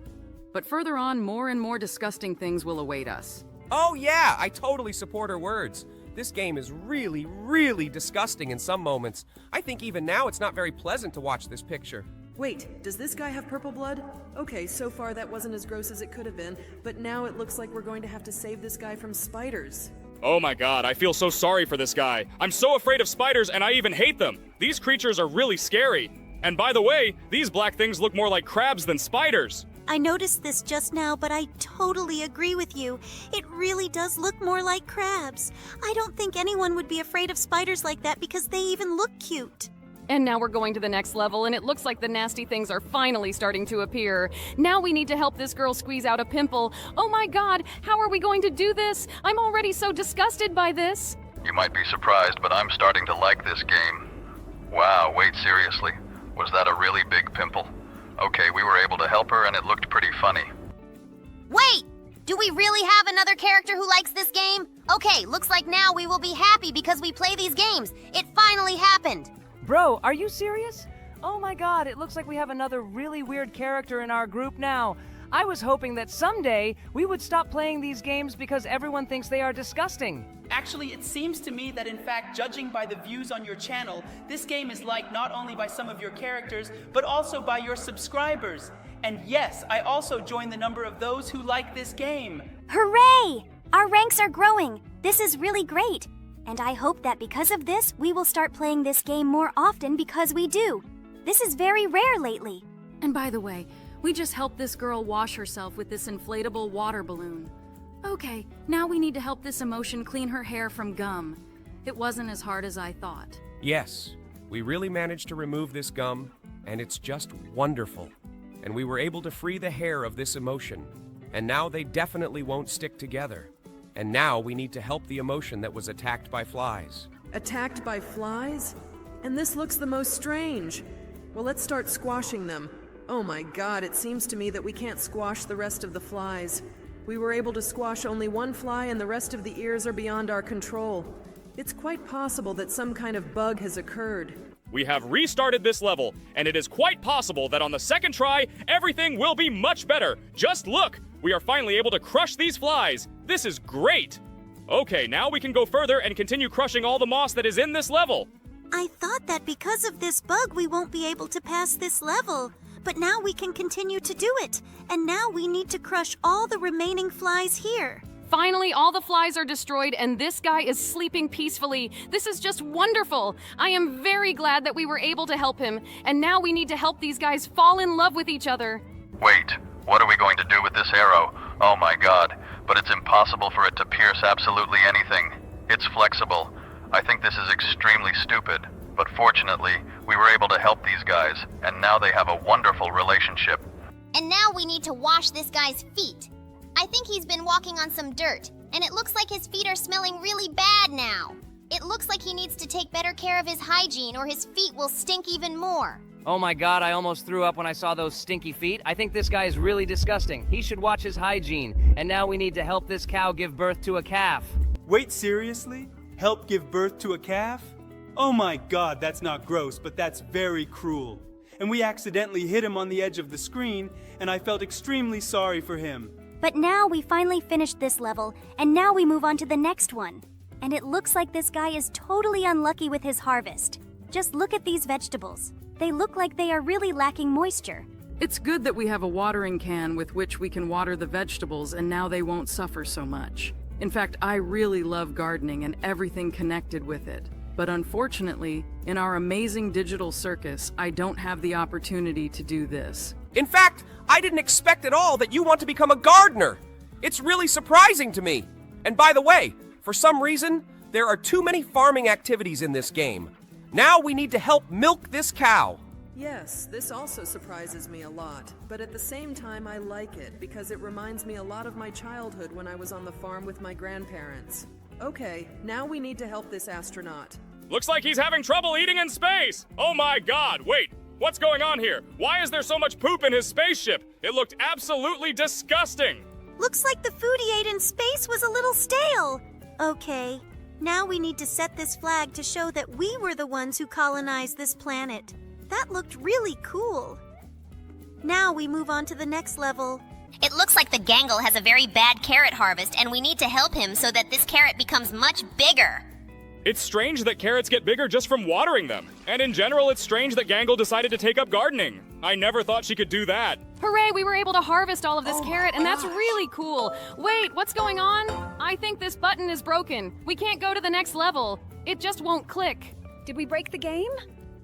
But further on, more and more disgusting things will await us. Oh yeah, I totally support her words. This game is really, really disgusting in some moments. I think even now it's not very pleasant to watch this picture. Wait, does this guy have purple blood? Okay, so far that wasn't as gross as it could have been, but now it looks like we're going to have to save this guy from spiders. Oh my god, I feel so sorry for this guy. I'm so afraid of spiders and I even hate them. These creatures are really scary. And by the way, these black things look more like crabs than spiders. I noticed this just now, but I totally agree with you. It really does look more like crabs. I don't think anyone would be afraid of spiders like that because they even look cute. And now we're going to the next level, and it looks like the nasty things are finally starting to appear. Now we need to help this girl squeeze out a pimple. Oh my god, how are we going to do this? I'm already so disgusted by this. You might be surprised, but I'm starting to like this game. Wow, wait, seriously? Was that a really big pimple? Okay, we were able to help her and it looked pretty funny. Wait! Do we really have another character who likes this game? Okay, looks like now we will be happy because we play these games. It finally happened. Bro, are you serious? Oh my god, it looks like we have another really weird character in our group now. I was hoping that someday we would stop playing these games because everyone thinks they are disgusting. Actually, it seems to me that in fact, judging by the views on your channel, this game is liked not only by some of your characters, but also by your subscribers. And yes, I also join the number of those who like this game. Hooray! Our ranks are growing. This is really great. And I hope that because of this, we will start playing this game more often because we do. This is very rare lately. And by the way, we just helped this girl wash herself with this inflatable water balloon. Okay, now we need to help this emotion clean her hair from gum. It wasn't as hard as I thought. Yes, we really managed to remove this gum, and it's just wonderful. And we were able to free the hair of this emotion. And now they definitely won't stick together. And now we need to help the emotion that was attacked by flies. Attacked by flies? And this looks the most strange. Well, let's start squashing them. Oh my god, it seems to me that we can't squash the rest of the flies. We were able to squash only one fly and the rest of the ears are beyond our control. It's quite possible that some kind of bug has occurred. We have restarted this level, and it is quite possible that on the second try, everything will be much better. Just look! We are finally able to crush these flies. This is great! Okay, now we can go further and continue crushing all the moss that is in this level. I thought that because of this bug we won't be able to pass this level. But now we can continue to do it. And now we need to crush all the remaining flies here. Finally, all the flies are destroyed and this guy is sleeping peacefully. This is just wonderful. I am very glad that we were able to help him. And now we need to help these guys fall in love with each other. Wait, what are we going to do with this arrow? Oh my god, but it's impossible for it to pierce absolutely anything. It's flexible. I think this is extremely stupid. But fortunately, we were able to help these guys, and now they have a wonderful relationship. And now we need to wash this guy's feet. I think he's been walking on some dirt, and it looks like his feet are smelling really bad now. It looks like he needs to take better care of his hygiene or his feet will stink even more. Oh my god, I almost threw up when I saw those stinky feet. I think this guy is really disgusting. He should watch his hygiene. And now we need to help this cow give birth to a calf. Wait, seriously? Help give birth to a calf? Oh my god, that's not gross, but that's very cruel. And we accidentally hit him on the edge of the screen, and I felt extremely sorry for him. But now we finally finished this level, and now we move on to the next one. And it looks like this guy is totally unlucky with his harvest. Just look at these vegetables. They look like they are really lacking moisture. It's good that we have a watering can with which we can water the vegetables, and now they won't suffer so much. In fact, I really love gardening and everything connected with it. But unfortunately, in our amazing digital circus, I don't have the opportunity to do this. In fact, I didn't expect at all that you want to become a gardener. It's really surprising to me. And by the way, for some reason, there are too many farming activities in this game. Now we need to help milk this cow. Yes, this also surprises me a lot, but at the same time I like it because it reminds me a lot of my childhood when I was on the farm with my grandparents. Okay, now we need to help this astronaut. Looks like he's having trouble eating in space! Oh my god, wait! What's going on here? Why is there so much poop in his spaceship? It looked absolutely disgusting! Looks like the food he ate in space was a little stale. Okay, now we need to set this flag to show that we were the ones who colonized this planet. That looked really cool. Now we move on to the next level. It looks like the Gangle has a very bad carrot harvest, and we need to help him so that this carrot becomes much bigger. It's strange that carrots get bigger just from watering them. And in general, it's strange that Gangle decided to take up gardening. I never thought she could do that. Hooray, we were able to harvest all of this carrot, and that's really cool. Wait, what's going on? I think this button is broken. We can't go to the next level. It just won't click. Did we break the game?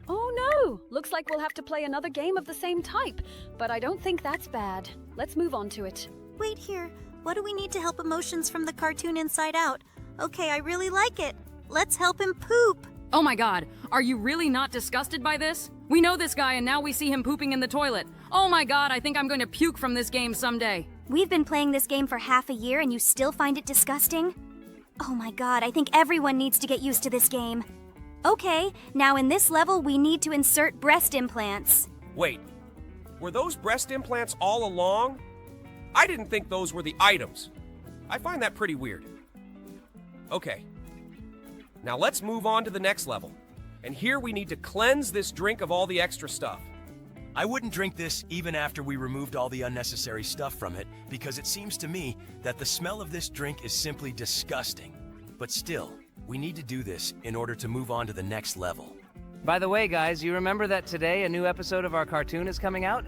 Oh no! Looks like we'll have to play another game of the same type. But I don't think that's bad. Let's move on to it. Wait here. What do we need to help emotions from the cartoon Inside Out? Okay, I really like it. Let's help him poop. Oh my god, are you really not disgusted by this? We know this guy and now we see him pooping in the toilet. Oh my god, I think I'm going to puke from this game someday. We've been playing this game for half a year and you still find it disgusting? Oh my god, I think everyone needs to get used to this game. Okay, now in this level we need to insert breast implants. Wait, were those breast implants all along? I didn't think those were the items. I find that pretty weird. Okay, now let's move on to the next level. And here we need to cleanse this drink of all the extra stuff. I wouldn't drink this even after we removed all the unnecessary stuff from it, because it seems to me that the smell of this drink is simply disgusting. But still, we need to do this in order to move on to the next level. By the way, guys, you remember that today a new episode of our cartoon is coming out?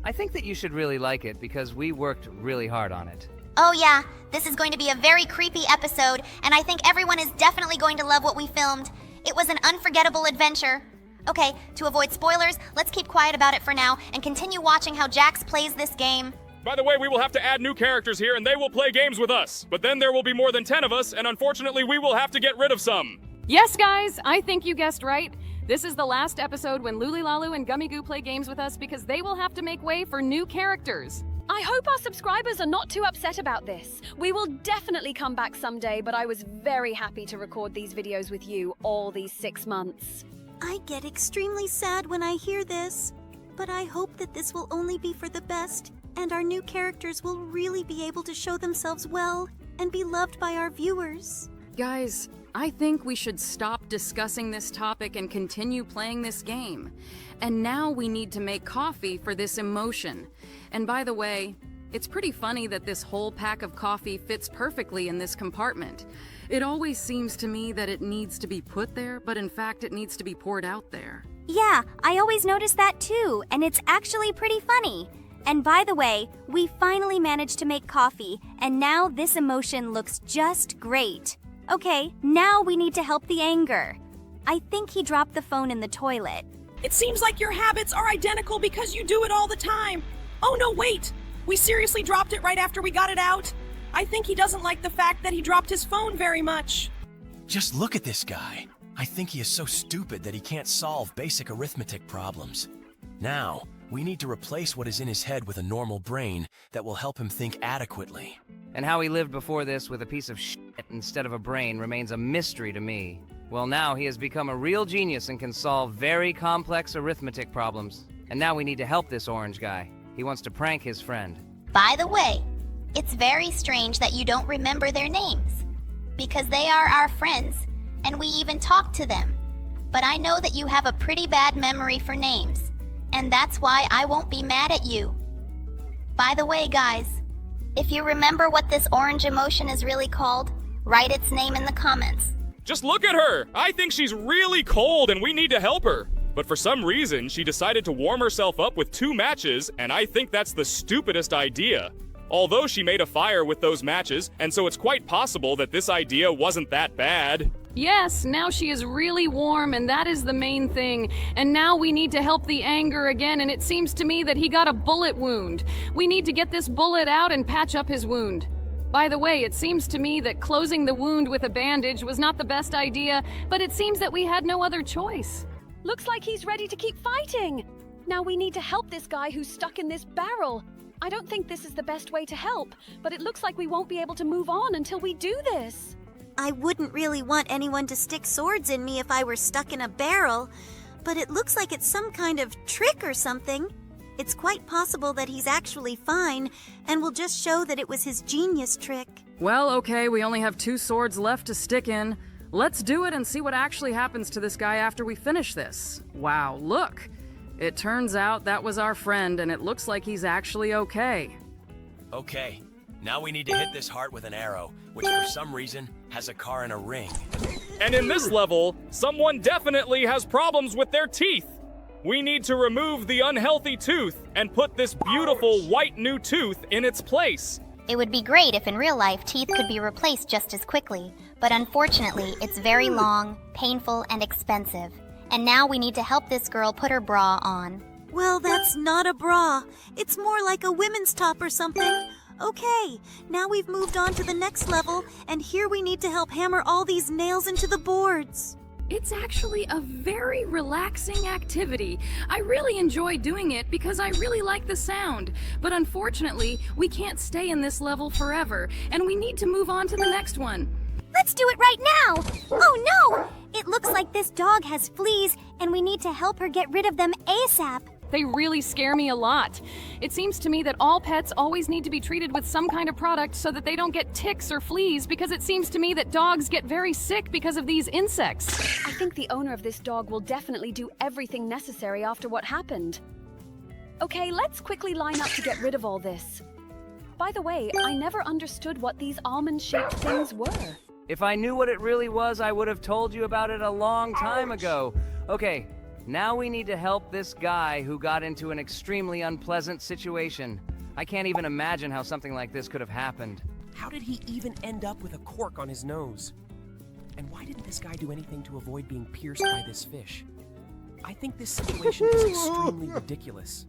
I think that you should really like it because we worked really hard on it. Oh yeah, this is going to be a very creepy episode, and I think everyone is definitely going to love what we filmed. It was an unforgettable adventure. Okay, to avoid spoilers, let's keep quiet about it for now and continue watching how Jax plays this game. By the way, we will have to add new characters here and they will play games with us. But then there will be more than 10 of us, and unfortunately we will have to get rid of some. Yes, guys, I think you guessed right. This is the last episode when Lulilalu and Gummy Goo play games with us because they will have to make way for new characters. I hope our subscribers are not too upset about this. We will definitely come back someday, but I was very happy to record these videos with you all these 6 months. I get extremely sad when I hear this, but I hope that this will only be for the best, and our new characters will really be able to show themselves well and be loved by our viewers. Guys, I think we should stop discussing this topic and continue playing this game. And now we need to make coffee for this emotion. And by the way, it's pretty funny that this whole pack of coffee fits perfectly in this compartment. It always seems to me that it needs to be put there, but in fact it needs to be poured out there. Yeah, I always notice that too, and it's actually pretty funny. And by the way, we finally managed to make coffee, and now this emotion looks just great. Okay, now we need to help the anger. I think he dropped the phone in the toilet. It seems like your habits are identical because you do it all the time. Oh no, wait! We seriously dropped it right after we got it out? I think he doesn't like the fact that he dropped his phone very much. Just look at this guy. I think he is so stupid that he can't solve basic arithmetic problems. Now, we need to replace what is in his head with a normal brain that will help him think adequately. And how he lived before this with a piece of shit instead of a brain remains a mystery to me. Well, now he has become a real genius and can solve very complex arithmetic problems. And now we need to help this orange guy. He wants to prank his friend. By the way, it's very strange that you don't remember their names, because they are our friends, and we even talk to them. But I know that you have a pretty bad memory for names, and that's why I won't be mad at you. By the way, guys, If you remember what this orange emotion is really called, write its name in the comments. Just look at her! I think she's really cold and we need to help her. But for some reason, she decided to warm herself up with 2 matches, and I think that's the stupidest idea. Although she made a fire with those matches, and so it's quite possible that this idea wasn't that bad. Yes, now she is really warm, and that is the main thing. And now we need to help the anger again, and it seems to me that he got a bullet wound. We need to get this bullet out and patch up his wound. By the way, it seems to me that closing the wound with a bandage was not the best idea, but it seems that we had no other choice. Looks like he's ready to keep fighting. Now we need to help this guy who's stuck in this barrel. I don't think this is the best way to help, but it looks like we won't be able to move on until we do this. I wouldn't really want anyone to stick swords in me if I were stuck in a barrel, but it looks like it's some kind of trick or something. It's quite possible that he's actually fine, and will just show that it was his genius trick. Well, okay, we only have 2 swords left to stick in. Let's do it and see what actually happens to this guy after we finish this. Wow, look! It turns out that was our friend, and it looks like he's actually okay. Okay, now we need to hit this heart with an arrow, which for some reason has a car and a ring. And in this level, someone definitely has problems with their teeth. We need to remove the unhealthy tooth and put this beautiful white new tooth in its place. It would be great if in real life teeth could be replaced just as quickly, but unfortunately it's very long, painful, and expensive. And now we need to help this girl put her bra on. Well, that's not a bra. It's more like a women's top or something. Okay, now we've moved on to the next level, and here we need to help hammer all these nails into the boards. It's actually a very relaxing activity. I really enjoy doing it because I really like the sound. But unfortunately, we can't stay in this level forever, and we need to move on to the next one. Let's do it right now! Oh no! It looks like this dog has fleas, and we need to help her get rid of them ASAP. They really scare me a lot. It seems to me that all pets always need to be treated with some kind of product so that they don't get ticks or fleas, because it seems to me that dogs get very sick because of these insects. I think the owner of this dog will definitely do everything necessary after what happened. Okay, let's quickly line up to get rid of all this. By the way, I never understood what these almond-shaped things were. If I knew what it really was, I would have told you about it a long time ago. Okay, now we need to help this guy who got into an extremely unpleasant situation. I can't even imagine how something like this could have happened. How did he even end up with a cork on his nose? And why didn't this guy do anything to avoid being pierced by this fish? I think this situation is extremely ridiculous.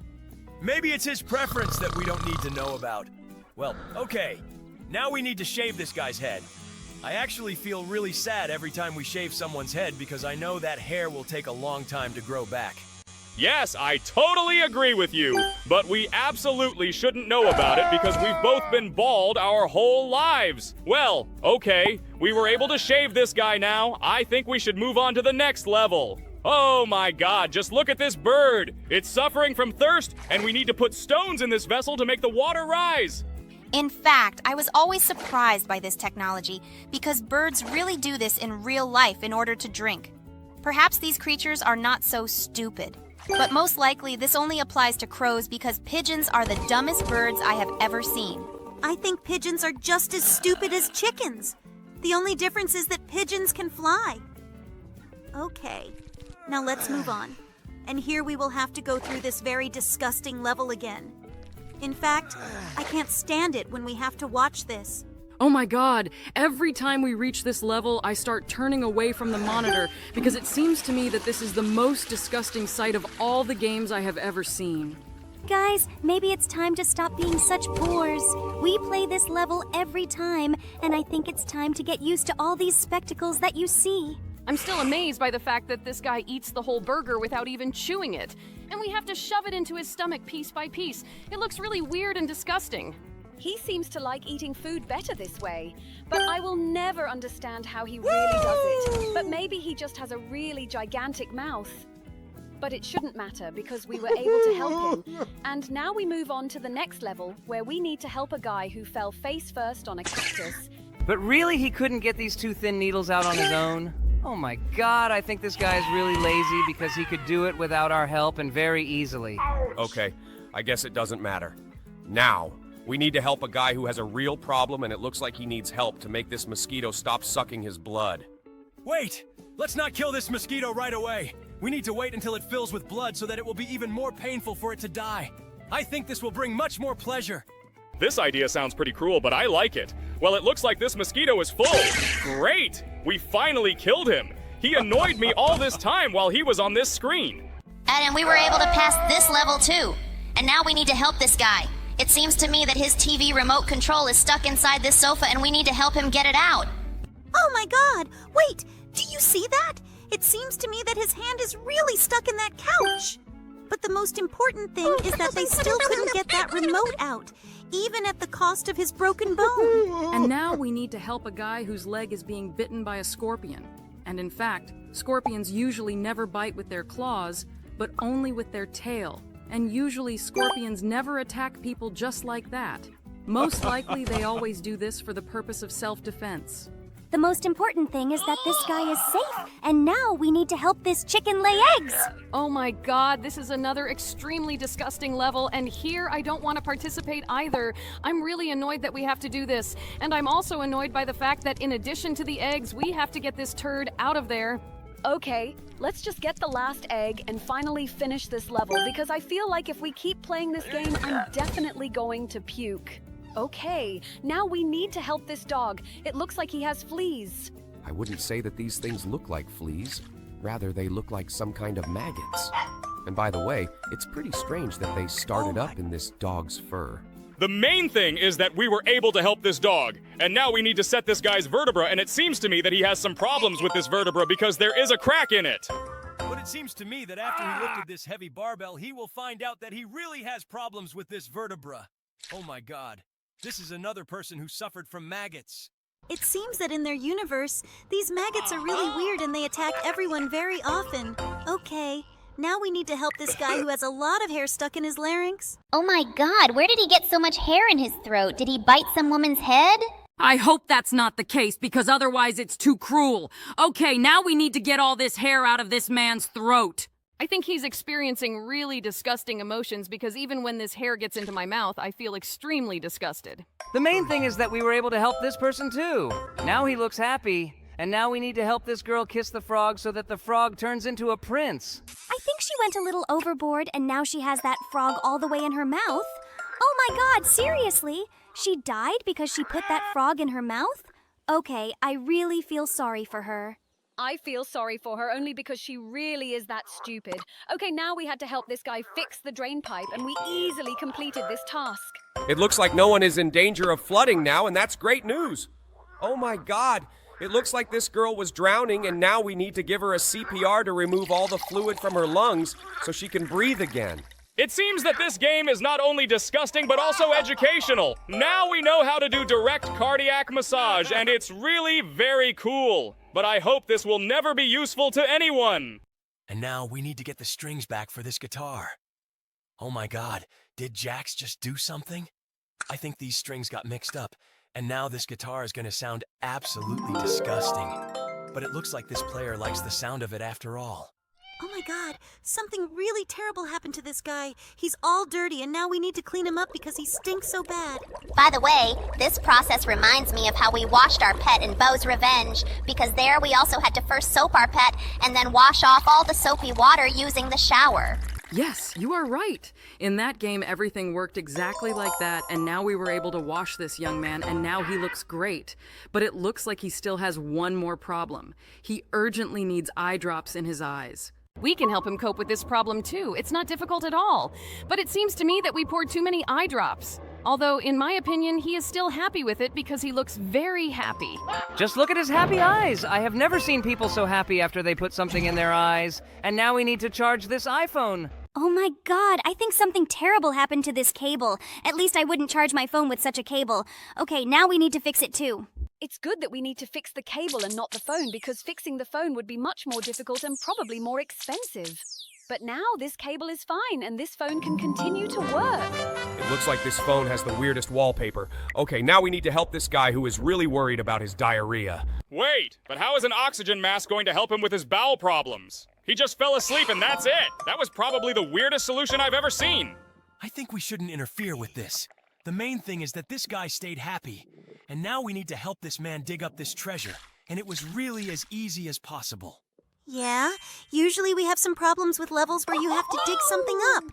Maybe it's his preference that we don't need to know about. Well, okay. Now we need to shave this guy's head. I actually feel really sad every time we shave someone's head because I know that hair will take a long time to grow back. Yes, I totally agree with you, but we absolutely shouldn't know about it because we've both been bald our whole lives. Well, okay, we were able to shave this guy now. I think we should move on to the next level. Oh my god, just look at this bird. It's suffering from thirst, and we need to put stones in this vessel to make the water rise. In fact, I was always surprised by this technology because birds really do this in real life in order to drink. Perhaps these creatures are not so stupid, but most likely this only applies to crows because pigeons are the dumbest birds I have ever seen. I think pigeons are just as stupid as chickens. The only difference is that pigeons can fly. Okay, now let's move on. And here we will have to go through this very disgusting level again. In fact, I can't stand it when we have to watch this. Oh my god, every time we reach this level, I start turning away from the monitor because it seems to me that this is the most disgusting sight of all the games I have ever seen. Guys, maybe it's time to stop being such bores. We play this level every time, and I think it's time to get used to all these spectacles that you see. I'm still amazed by the fact that this guy eats the whole burger without even chewing it. And we have to shove it into his stomach piece by piece. It looks really weird and disgusting. He seems to like eating food better this way, but I will never understand how he really does it. But maybe he just has a really gigantic mouth. But it shouldn't matter because we were able to help him. And now we move on to the next level where we need to help a guy who fell face first on a cactus. But really, he couldn't get these 2 thin needles out on his own? Oh my god, I think this guy is really lazy because he could do it without our help and very easily. Okay, I guess it doesn't matter. Now, We need to help a guy who has a real problem, and it looks like he needs help to make this mosquito stop sucking his blood. Wait! Let's not kill this mosquito right away. We need to wait until it fills with blood so that it will be even more painful for it to die. I think this will bring much more pleasure. This idea sounds pretty cruel, but I like it. Well, it looks like this mosquito is full. Great! We finally killed him. He annoyed me all this time while he was on this screen. And we were able to pass this level too. And now we need to help this guy. It seems to me that his TV remote control is stuck inside this sofa and we need to help him get it out. Oh my god! Wait! Do you see that? It seems to me that his hand is really stuck in that couch. But the most important thing is that they still couldn't get that remote out, even at the cost of his broken bone. And now we need to help a guy whose leg is being bitten by a scorpion. And in fact, scorpions usually never bite with their claws, but only with their tail. And usually scorpions never attack people just like that. Most likely they always do this for the purpose of self-defense. The most important thing is that this guy is safe, and now we need to help this chicken lay eggs. Oh my god, this is another extremely disgusting level, and here I don't want to participate either. I'm really annoyed that we have to do this, and I'm also annoyed by the fact that in addition to the eggs, we have to get this turd out of there. Okay, let's just get the last egg and finally finish this level, because I feel like if we keep playing this game, I'm definitely going to puke. Okay, now we need to help this dog. It looks like he has fleas. I wouldn't say that these things look like fleas. Rather, they look like some kind of maggots. And by the way, it's pretty strange that they started up in this dog's fur. The main thing is that we were able to help this dog, and now we need to set this guy's vertebra, and it seems to me that he has some problems with this vertebra because there is a crack in it. But it seems to me that after he lifted this heavy barbell, he will find out that he really has problems with this vertebra. Oh my god. This is another person who suffered from maggots. It seems that in their universe, these maggots are really weird and they attack everyone very often. Okay, now we need to help this guy who has a lot of hair stuck in his larynx. Oh my god, where did he get so much hair in his throat? Did he bite some woman's head? I hope that's not the case, because otherwise it's too cruel. Okay, now we need to get all this hair out of this man's throat. I think he's experiencing really disgusting emotions because even when this hair gets into my mouth, I feel extremely disgusted. The main thing is that we were able to help this person too. Now he looks happy, and now we need to help this girl kiss the frog so that the frog turns into a prince. I think she went a little overboard, and now she has that frog all the way in her mouth. Oh my god, seriously? She died because she put that frog in her mouth? Okay, I really feel sorry for her. I feel sorry for her only because she really is that stupid. Okay, now we had to help this guy fix the drain pipe, and we easily completed this task. It looks like no one is in danger of flooding now, and that's great news. Oh my god, it looks like this girl was drowning, and now we need to give her a CPR to remove all the fluid from her lungs so she can breathe again. It seems that this game is not only disgusting, but also educational. Now we know how to do direct cardiac massage, and it's really very cool. But I hope this will never be useful to anyone. And now we need to get the strings back for this guitar. Oh my god, did Jax just do something? I think these strings got mixed up, and now this guitar is going to sound absolutely disgusting. But it looks like this player likes the sound of it after all. Oh my god, something really terrible happened to this guy. He's all dirty and now we need to clean him up because he stinks so bad. By the way, this process reminds me of how we washed our pet in Beau's Revenge, because there we also had to first soap our pet and then wash off all the soapy water using the shower. Yes, you are right. In that game, everything worked exactly like that, and now we were able to wash this young man, and now he looks great. But it looks like he still has one more problem. He urgently needs eye drops in his eyes. We can help him cope with this problem too. It's not difficult at all. But it seems to me that we poured too many eye drops. Although, in my opinion, he is still happy with it because he looks very happy. Just look at his happy eyes. I have never seen people so happy after they put something in their eyes. And now we need to charge this iPhone. Oh my god, I think something terrible happened to this cable. At least I wouldn't charge my phone with such a cable. Okay, now we need to fix it too. It's good that we need to fix the cable and not the phone, because fixing the phone would be much more difficult and probably more expensive. But now this cable is fine and this phone can continue to work. It looks like this phone has the weirdest wallpaper. Okay, now we need to help this guy who is really worried about his diarrhea. Wait, but how is an oxygen mask going to help him with his bowel problems? He just fell asleep and that's it. That was probably the weirdest solution I've ever seen. I think we shouldn't interfere with this. The main thing is that this guy stayed happy, and now we need to help this man dig up this treasure, and it was really as easy as possible. Yeah, usually we have some problems with levels where you have to dig something up.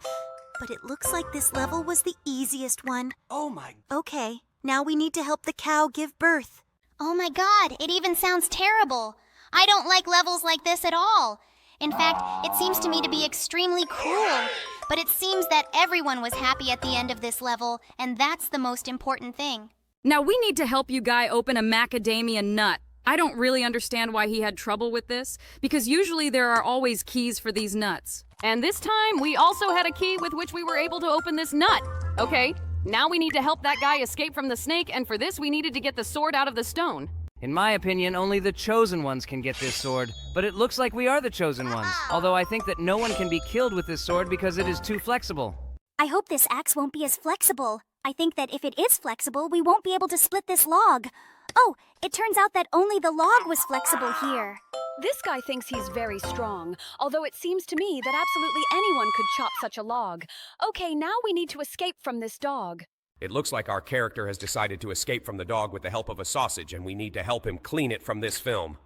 But it looks like this level was the easiest one. Oh my... Okay, now we need to help the cow give birth. Oh my god, it even sounds terrible. I don't like levels like this at all. In fact, it seems to me to be extremely cruel. But it seems that everyone was happy at the end of this level, and that's the most important thing. Now we need to help you guy open a macadamia nut. I don't really understand why he had trouble with this, because usually there are always keys for these nuts. And this time, we also had a key with which we were able to open this nut. Okay, now we need to help that guy escape from the snake, and for this we needed to get the sword out of the stone. In my opinion, only the chosen ones can get this sword, but it looks like we are the chosen ones. Although I think that no one can be killed with this sword because it is too flexible. I hope this axe won't be as flexible. I think that if it is flexible, we won't be able to split this log. Oh, it turns out that only the log was flexible here. This guy thinks he's very strong, although it seems to me that absolutely anyone could chop such a log. Okay, now we need to escape from this dog. It looks like our character has decided to escape from the dog with the help of a sausage, and we need to help him clean it from this film.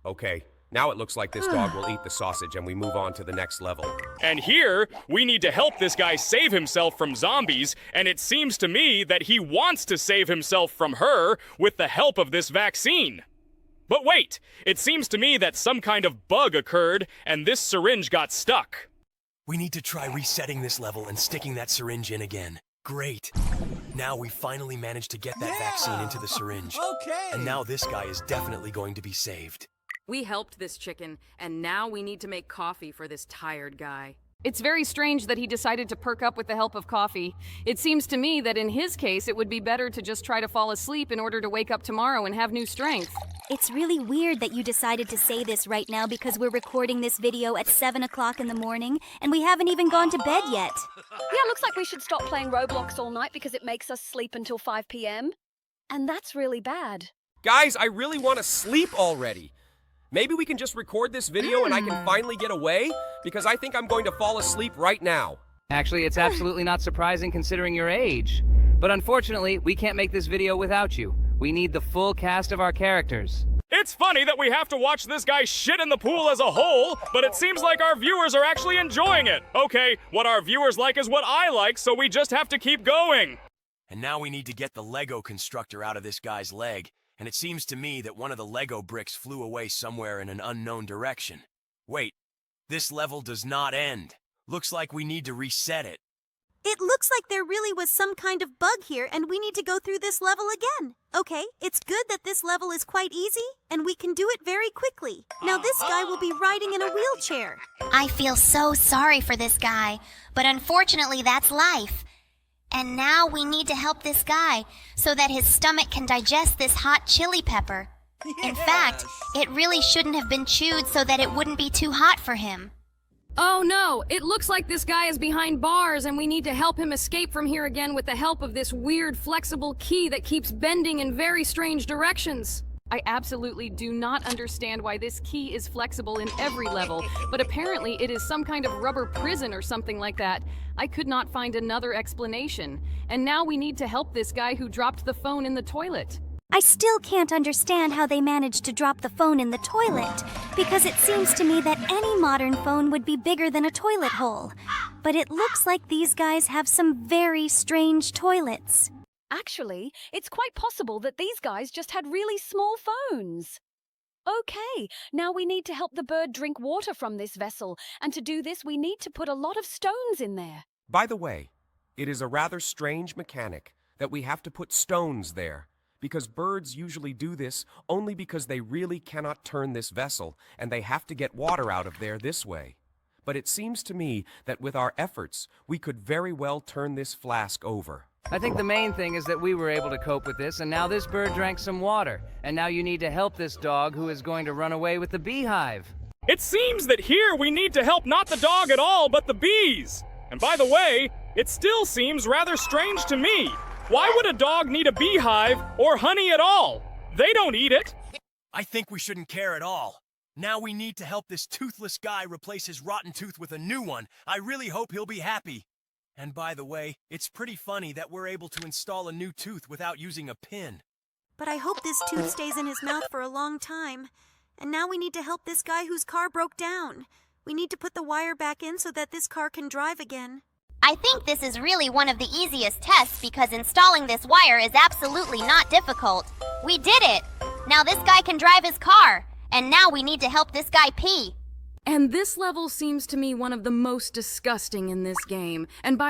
Okay, now it looks like this dog will eat the sausage, and we move on to the next level. And here, we need to help this guy save himself from zombies, and it seems to me that he wants to save himself from her with the help of this vaccine. But wait, it seems to me that some kind of bug occurred, and this syringe got stuck. We need to try resetting this level and sticking that syringe in again. Great. Now we finally managed to get that vaccine into the syringe. Okay. And now this guy is definitely going to be saved. We helped this chicken, and now we need to make coffee for this tired guy. It's very strange that he decided to perk up with the help of coffee. It seems to me that in his case, it would be better to just try to fall asleep in order to wake up tomorrow and have new strength. It's really weird that you decided to say this right now because we're recording this video at 7 o'clock in the morning, and we haven't even gone to bed yet. Yeah, looks like we should stop playing Roblox all night because it makes us sleep until 5 p.m. And that's really bad. Guys, I really want to sleep already. Maybe we can just record this video and I can finally get away? Because I think I'm going to fall asleep right now. Actually, it's absolutely not surprising considering your age. But unfortunately, we can't make this video without you. We need the full cast of our characters. It's funny that we have to watch this guy shit in the pool as a whole, but it seems like our viewers are actually enjoying it. Okay, what our viewers like is what I like, so we just have to keep going. And now we need to get the Lego constructor out of this guy's leg. And it seems to me that one of the Lego bricks flew away somewhere in an unknown direction. Wait, this level does not end. Looks like we need to reset it. It looks like there really was some kind of bug here, and we need to go through this level again. Okay, it's good that this level is quite easy, and we can do it very quickly. Now this guy will be riding in a wheelchair. I feel so sorry for this guy, but unfortunately that's life. And now we need to help this guy so that his stomach can digest this hot chili pepper. In fact, it really shouldn't have been chewed so that it wouldn't be too hot for him. Oh no, it looks like this guy is behind bars and we need to help him escape from here again with the help of this weird flexible key that keeps bending in very strange directions. I absolutely do not understand why this key is flexible in every level, but apparently it is some kind of rubber prison or something like that. I could not find another explanation. And now we need to help this guy who dropped the phone in the toilet. I still can't understand how they managed to drop the phone in the toilet, because it seems to me that any modern phone would be bigger than a toilet hole. But it looks like these guys have some very strange toilets. Actually, it's quite possible that these guys just had really small phones. Okay, now we need to help the bird drink water from this vessel, and to do this we need to put a lot of stones in there. By the way, it is a rather strange mechanic that we have to put stones there, because birds usually do this only because they really cannot turn this vessel, and they have to get water out of there this way. But it seems to me that with our efforts, we could very well turn this flask over. I think the main thing is that we were able to cope with this, and now this bird drank some water. And now you need to help this dog who is going to run away with the beehive. It seems that here we need to help not the dog at all, but the bees. And by the way, it still seems rather strange to me. Why would a dog need a beehive or honey at all? They don't eat it. I think we shouldn't care at all. Now we need to help this toothless guy replace his rotten tooth with a new one. I really hope he'll be happy. And by the way, it's pretty funny that we're able to install a new tooth without using a pin. But I hope this tooth stays in his mouth for a long time. And now we need to help this guy whose car broke down. We need to put the wire back in so that this car can drive again. I think this is really one of the easiest tests because installing this wire is absolutely not difficult. We did it! Now this guy can drive his car. And now we need to help this guy pee. And this level seems to me one of the most disgusting in this game. And by